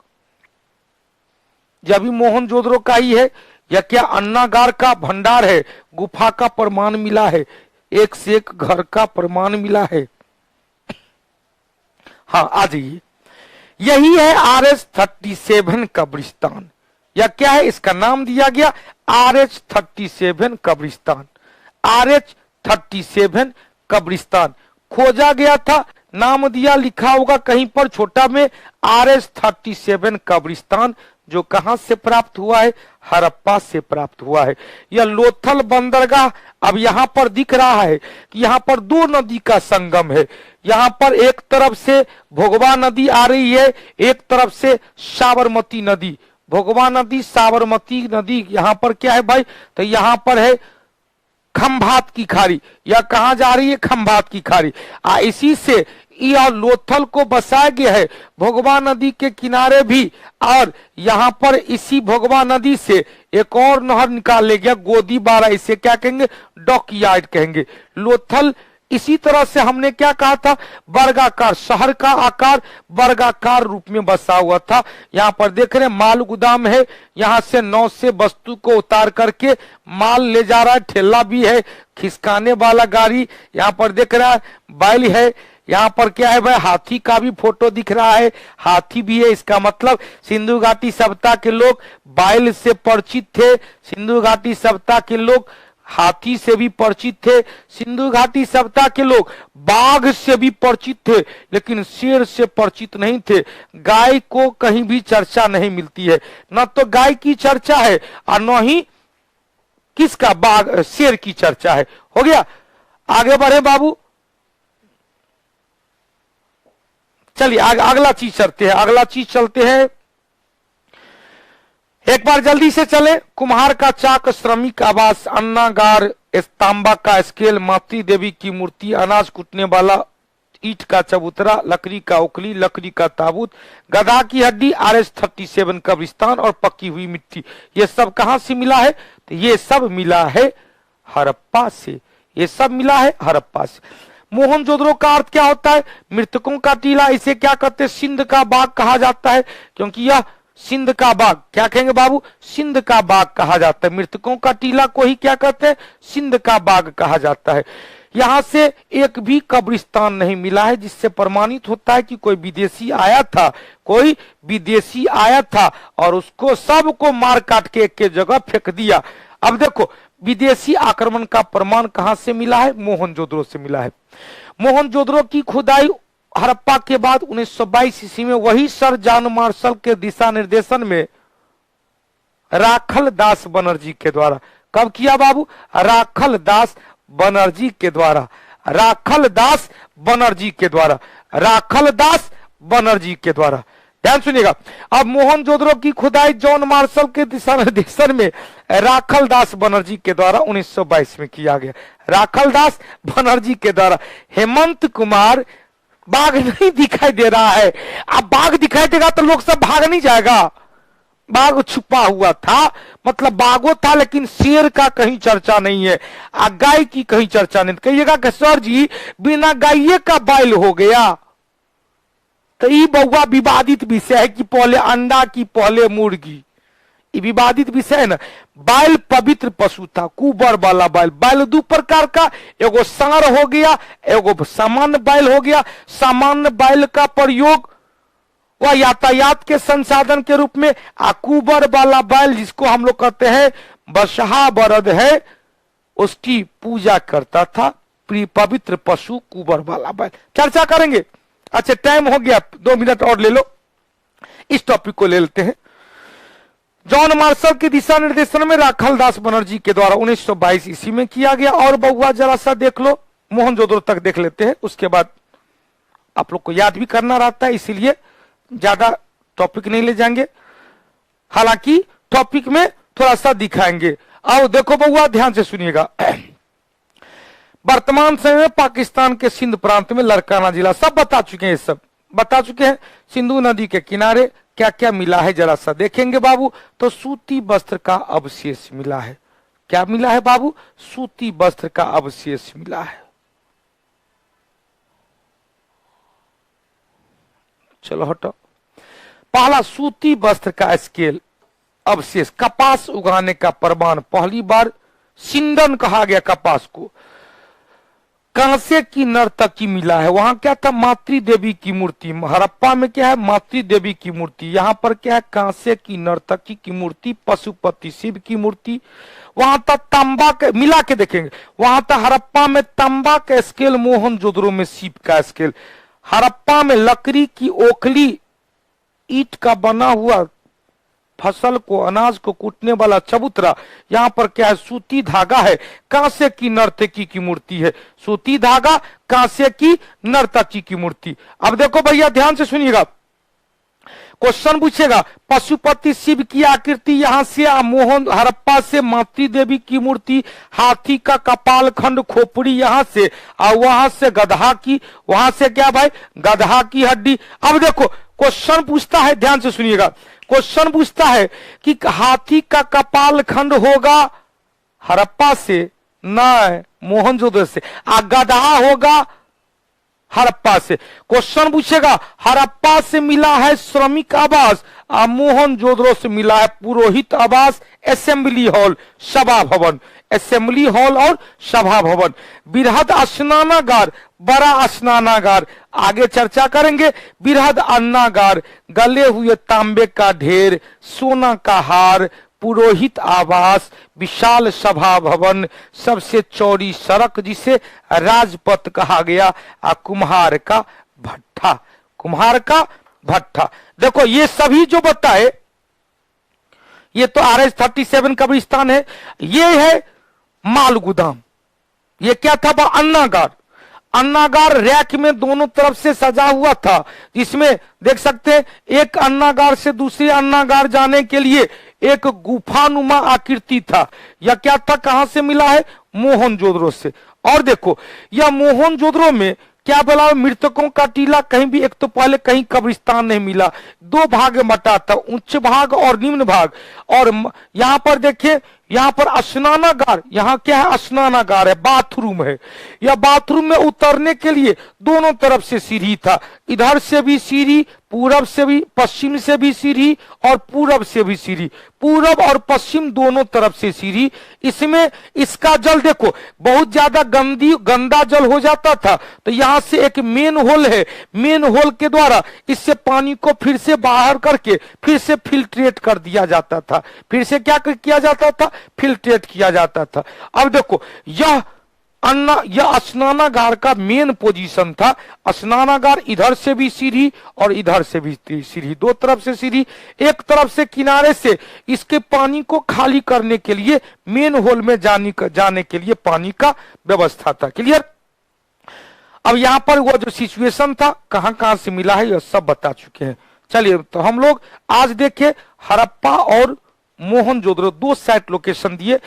जब भी मोहनजोदड़ो का ही है, या क्या अन्नागार का भंडार है? गुफा का प्रमाण मिला है, एक से एक घर का प्रमाण मिला है। हाँ, आ जाइए। यही है RH-37 कब्रिस्तान, या क्या है? इसका नाम दिया गया RH-37 कब्रिस्तान। RH-37 कब्रिस्तान खोजा गया था, नाम दिया, लिखा होगा कहीं पर छोटा में RH-37 कब्रिस्तान, जो कहां से प्राप्त हुआ है? हड़प्पा से प्राप्त हुआ है। यह लोथल बंदरगाह अब यहां पर दिख रहा है कि यहां पर दो नदी का संगम है। यहां पर एक तरफ से भोगवा नदी आ रही है, एक तरफ से साबरमती नदी। भोगवा नदी, साबरमती नदी, यहां पर क्या है भाई? तो यहां पर है खंभात की खाड़ी, या कहां जा रही है? खंभात की खाड़ी। इसी से यह लोथल को बसाया गया है, भोगवा नदी के किनारे भी। और यहां पर इसी भोगवा नदी से एक और नहर निकाल ले गया, गोदी बारा, इसे क्या कहेंगे? डॉकयार्ड कहेंगे। लोथल इसी तरह से हमने क्या कहा था? वर्गाकार, शहर का आकार वर्गाकार रूप में बसा हुआ था। यहाँ पर देख रहे हैं माल गोदाम है, यहाँ से नौ से वस्तु को उतार करके माल ले जा रहा है, ठेला भी है, खिसकाने वाला गाड़ी यहाँ पर देख रहा है, बैल है। यहाँ पर क्या है भाई? हाथी का भी फोटो दिख रहा है, हाथी भी है। इसका मतलब सिंधु घाटी सभ्यता के लोग बैल से परिचित थे, सिंधु घाटी सभ्यता के लोग हाथी से भी परिचित थे, सिंधु घाटी सभ्यता के लोग बाघ से भी परिचित थे, लेकिन शेर से परिचित नहीं थे। गाय को कहीं भी चर्चा नहीं मिलती है, न तो गाय की चर्चा है और न ही किसका? बाघ, शेर की चर्चा है। हो गया, आगे बढ़े बाबू। चलिए अगला चीज चलते हैं, अगला चीज चलते हैं। एक बार जल्दी से चले। कुम्हार का चाक, श्रमिक आवास, अन्नागार, तांबा का स्केल, मातृ देवी की मूर्ति, अनाज कूटने वाला, ईट का चबूतरा, लकड़ी का उखली, लकड़ी का ताबूत, गधा की हड्डी, RH-37 कब्रिस्तान और पक्की हुई मिट्टी। ये सब कहां से मिला है? तो ये सब मिला है हड़प्पा से, ये सब मिला है हड़प्पा से। मोहनजोदड़ो का अर्थ क्या होता है? मृतकों का टीला। इसे क्या कहते हैं? सिंध का बाग कहा जाता है, क्योंकि यह सिंध का बाग, क्या कहेंगे बाबू? सिंध का बाग कहा जाता है। मृतकों का टीला को ही क्या कहते हैं? सिंध का बाग कहा जाता है। यहां से एक भी कब्रिस्तान नहीं मिला है, जिससे प्रमाणित होता है कि कोई विदेशी आया था, कोई विदेशी आया था और उसको सबको मार काट के एक जगह फेंक दिया। अब देखो, विदेशी आक्रमण का प्रमाण कहां से मिला है? मोहनजोदड़ो से मिला है। मोहनजोदड़ो की खुदाई हड़प्पा के बाद 1922 ईस्वी में वही सर जॉन मार्शल के दिशा निर्देशन में राखल दास बनर्जी के द्वारा, कब किया बाबू? राखल दास बनर्जी के द्वारा, राखल दास बनर्जी के द्वारा, राखल दास बनर्जी के द्वारा। ध्यान सुनिएगा। अब मोहनजोदड़ो की खुदाई जॉन मार्शल के दिशा निर्देशन में राखल दास बनर्जी के द्वारा 1922 में किया गया। राखल दास बनर्जी के द्वारा। हेमंत कुमार, बाघ नहीं दिखाई दे रहा है। अब बाघ दिखाई देगा तो लोग सब भाग नहीं जाएगा। बाघ छुपा हुआ था, मतलब बाघो था, लेकिन शेर का कहीं चर्चा नहीं है, गाय की कहीं चर्चा नहीं। कहिएगा कि सर जी बिना गाय का बैल हो गया, तो ये बहुआ विवादित विषय है कि पहले अंडा की पहले मुर्गी, ये विवादित विषय है ना। बैल पवित्र पशु था, कुबर वाला बैल। बैल दो प्रकार का, एगो सांड हो गया, एगो सामान्य बैल हो गया। सामान्य बैल का प्रयोग वह यातायात के संसाधन के रूप में, कुबर वाला बैल जिसको हम लोग कहते हैं बसहा बरद है, उसकी पूजा करता था। पवित्र पशु कुबर वाला बैल, चर्चा करेंगे। अच्छा टाइम हो गया, 2 मिनट और ले लो, इस टॉपिक को ले लेते हैं। जॉन मार्शल के दिशा निर्देशन में राखल दास बनर्जी के द्वारा 1922 ईस्वी में किया गया। और बहुआ जरा सा देख लो, मोहनजोदड़ो तक देख लेते हैं, उसके बाद आप लोग को याद भी करना रहता है, इसीलिए ज्यादा टॉपिक नहीं ले जाएंगे, हालांकि टॉपिक में थोड़ा सा दिखाएंगे। आओ देखो बहुआ, ध्यान से सुनिएगा। वर्तमान समय में पाकिस्तान के सिंध प्रांत में लड़काना जिला, सब बता चुके हैं, ये सब बता चुके हैं। सिंधु नदी के किनारे क्या क्या मिला है जरा सा देखेंगे बाबू। तो सूती वस्त्र का अवशेष मिला है, क्या मिला है बाबू? सूती वस्त्र का अवशेष मिला है। चलो हटो, पहला सूती वस्त्र का स्केल अवशेष, कपास उगाने का प्रमाण, पहली बार सिंदन कहा गया कपास को। कांसे की नर्तकी मिला है, वहां क्या था? मातृ देवी की मूर्ति। हड़प्पा में क्या है? मातृ देवी की मूर्ति। यहाँ पर क्या है? कांसे की नर्तकी की मूर्ति, पशुपति शिव की मूर्ति। वहां था तांबा के, मिला के देखेंगे, वहां था हड़प्पा में तांबा का स्केल, मोहनजोदड़ो में शिव का स्केल। हड़प्पा में लकड़ी की ओखली, ईंट का बना हुआ फसल को, अनाज को कूटने वाला चबूतरा। यहाँ पर क्या है? सूती धागा है, कांसे की नर्तकी की मूर्ति है। सूती धागा, कांसे की नर्तकी की मूर्ति। अब देखो भैया ध्यान से सुनिएगा, क्वेश्चन पूछेगा, पशुपति शिव की आकृति यहाँ से, मोहन हड़प्पा से मातृ देवी की मूर्ति, हाथी का कपाल खंड खोपड़ी यहाँ से, और वहां से गधा की, वहां से क्या भाई? गधा की हड्डी। अब देखो क्वेश्चन पूछता है, ध्यान से सुनिएगा, क्वेश्चन पूछता है कि हाथी का कपाल खंड होगा हड़प्पा से, न मोहनजोदड़ो से, गधा होगा हड़प्पा से। क्वेश्चन पूछेगा हड़प्पा से मिला है श्रमिक आवास, मोहनजोदड़ो से मिला है पुरोहित आवास, असेंबली हॉल, सभा भवन। असेंबली हॉल और सभा भवन। बृहद स्नानागार, बड़ा स्नानागार, आगे चर्चा करेंगे। बृहद अन्नागार, गले हुए तांबे का ढेर, सोना का हार, पुरोहित आवास, विशाल सभा भवन, सबसे चौड़ी सड़क जिसे राजपथ कहा गया, कुम्हार का भट्ठा, कुम्हार का भट्ठा। देखो ये सभी जो बताए, ये तो RH-37 कब्रिस्तान है, ये है माल गोदाम। ये क्या था? अन्नागार। अन्नागार रैक में दोनों तरफ से सजा हुआ था, जिसमें देख सकते हैं एक अन्नागार से दूसरे अन्नागार जाने के लिए एक गुफानुमा आकृति था। यह क्या था? कहां से मिला है? मोहनजोदड़ो से। और देखो यह मोहनजोदड़ो में क्या बोला? मृतकों का टीला कहीं भी, एक तो पहले कहीं कब्रिस्तान नहीं मिला, दो भाग में बटा था, उच्च भाग और निम्न भाग। और यहाँ पर देखिए, यहाँ पर स्नानागार, यहाँ क्या है? स्नानागार है, बाथरूम है। यह बाथरूम में उतरने के लिए दोनों तरफ से सीढ़ी था, इधर से भी सीढ़ी, पूरब से भी, पश्चिम से भी सीढ़ी और पूरब से भी सीढ़ी, पूरब और पश्चिम दोनों तरफ से सीढ़ी। इसमें इसका जल देखो बहुत ज्यादा गंदा जल हो जाता था, तो यहाँ से एक मेन होल है, मेन होल के द्वारा इससे पानी को फिर से बाहर करके फिर से फिल्ट्रेट कर दिया जाता था, फिर से क्या किया जाता था? फिल्ट्रेट किया जाता था। अब देखो यह स्नानागार का मेन पोजीशन था। स्नानागार, इधर से भी सीढ़ी और इधर से भी सीढ़ी, दो तरफ से सीढ़ी, एक तरफ से किनारे से इसके पानी को खाली करने के लिए मेन होल में जाने के लिए पानी का व्यवस्था था। क्लियर? अब यहाँ पर वो जो सिचुएशन था, कहां से मिला है, यह सब बता चुके हैं। चलिए तो हम लोग आज देखे हड़प्पा और मोहनजोदड़ो, दो साइट लोकेशन दिए।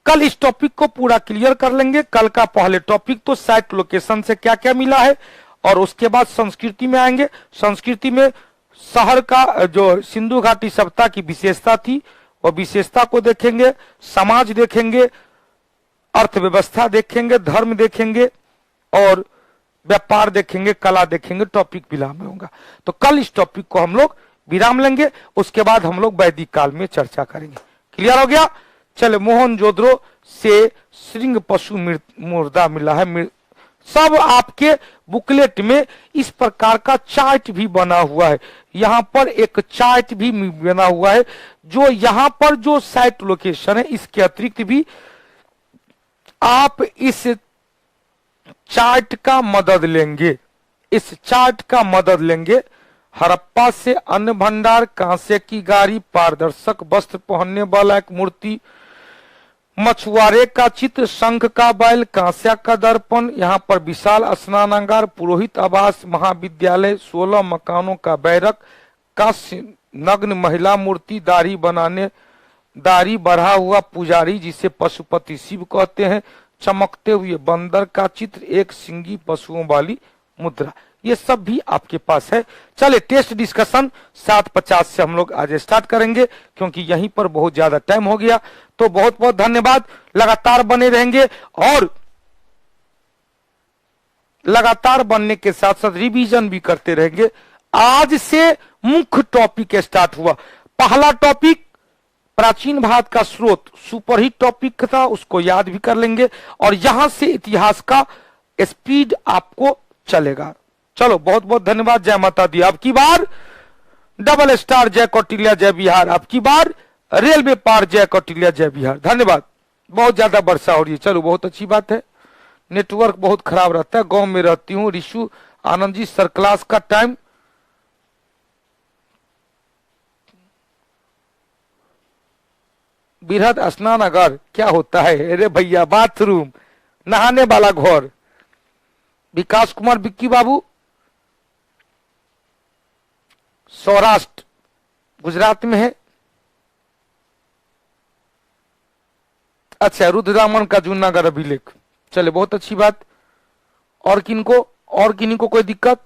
कल इस टॉपिक को पूरा क्लियर कर लेंगे। कल का पहले टॉपिक तो साइट लोकेशन से क्या क्या मिला है, और उसके बाद संस्कृति में आएंगे। संस्कृति में शहर का जो सिंधु घाटी सभ्यता की विशेषता थी, और विशेषता को देखेंगे, समाज देखेंगे, अर्थव्यवस्था देखेंगे, धर्म देखेंगे और व्यापार देखेंगे, कला देखेंगे। टॉपिक विराम में होगा, तो कल इस टॉपिक को हम लोग विराम लेंगे, उसके बाद हम लोग वैदिक काल में चर्चा करेंगे। क्लियर हो गया? चले, मोहनजोदड़ो से श्रृंग पशु मुर्दा मिला है। सब आपके बुकलेट में इस प्रकार का चार्ट भी बना हुआ है। यहाँ पर एक चार्ट भी बना हुआ है, जो यहाँ पर जो साइट लोकेशन है, इसके अतिरिक्त भी आप इस चार्ट का मदद लेंगे, इस चार्ट का मदद लेंगे। हड़प्पा से अन्न भंडार, कांसे की गाड़ी, पारदर्शक वस्त्र पहनने वाला एक मूर्ति, मछुआरे का चित्र, शंख का बैल, कांस्य का दर्पण, यहाँ पर विशाल स्नानागार, पुरोहित आवास, महाविद्यालय, 16 मकानों का बैरक, कांस्य नग्न महिला मूर्ति, दाढ़ी बढ़ा हुआ पुजारी जिसे पशुपति शिव कहते हैं, चमकते हुए बंदर का चित्र, एक सिंगी पशुओं वाली मुद्रा। ये सब भी आपके पास है। चले टेस्ट डिस्कशन 7:50 से हम लोग आज स्टार्ट करेंगे, क्योंकि यहीं पर बहुत ज्यादा टाइम हो गया। तो बहुत बहुत धन्यवाद, लगातार बने रहेंगे और लगातार बनने के साथ साथ रिवीजन भी करते रहेंगे। आज से मुख्य टॉपिक स्टार्ट हुआ। पहला टॉपिक प्राचीन भारत का स्रोत, सुपरहिट टॉपिक था, उसको याद भी कर लेंगे और यहां से इतिहास का स्पीड आपको चलेगा। चलो बहुत बहुत धन्यवाद, जय माता दी। अब की बार डबल स्टार, जय कौटिल्य जय बिहार। अब की बार रेलवे पार, जय कौटिल्य जय बिहार। धन्यवाद। बहुत ज्यादा वर्षा हो रही है, चलो बहुत अच्छी बात है। नेटवर्क बहुत खराब रहता है, गांव में रहती हूँ। ऋषु आनंद जी, सर क्लास का टाइम बृहद स्नानागार क्या होता है? अरे भैया बाथरूम, नहाने वाला घर। विकास कुमार विक्की बाबू, सौराष्ट्र गुजरात में है। अच्छा, रुद्ररामन का जूनागढ़ अभिलेख, चले बहुत अच्छी बात। और किनको कोई दिक्कत?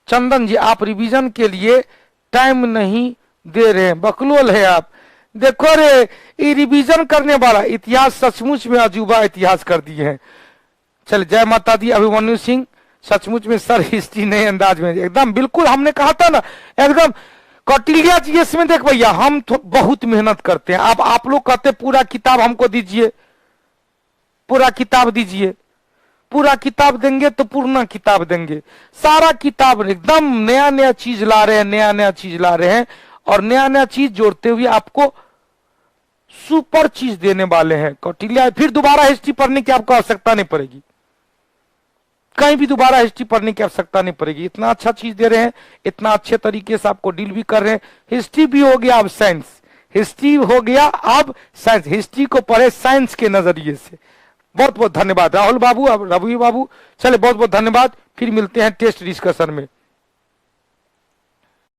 चंदन जी, आप रिवीजन के लिए टाइम नहीं दे रहे हैं, बकलोल है आप। देखो रे, ये रिवीजन करने वाला इतिहास सचमुच में अजूबा इतिहास कर दिए हैं। चल, जय माता दी। अभिमन्यु सिंह, सचमुच में सर हिस्ट्री नए अंदाज में, एकदम बिल्कुल हमने कहा था ना, एकदम कौटिल्य जी। इसमें देख भैया, हम तो बहुत मेहनत करते हैं। आप लोग कहते पूरा किताब हमको दीजिए, पूरा किताब दीजिए। पूरा किताब देंगे तो पूर्ण किताब देंगे। सारा किताब एकदम नया नया चीज ला रहे हैं, नया नया चीज ला रहे हैं और नया नया चीज जोड़ते हुए आपको सुपर चीज देने वाले हैं कौटिल्य। फिर दोबारा हिस्ट्री पढ़ने की आपको आवश्यकता नहीं पड़ेगी, कहीं भी दोबारा हिस्ट्री पढ़ने की आवश्यकता नहीं पड़ेगी। इतना अच्छा चीज दे रहे हैं, इतना अच्छे तरीके से आपको डील भी कर रहे हैं। हिस्ट्री भी हो गया अब साइंस, हिस्ट्री हो गया अब साइंस। हिस्ट्री को पढ़े साइंस के नजरिए से। बहुत बहुत धन्यवाद राहुल बाबू, अब रवि बाबू। चले बहुत बहुत धन्यवाद, फिर मिलते हैं टेस्ट डिस्कशन में।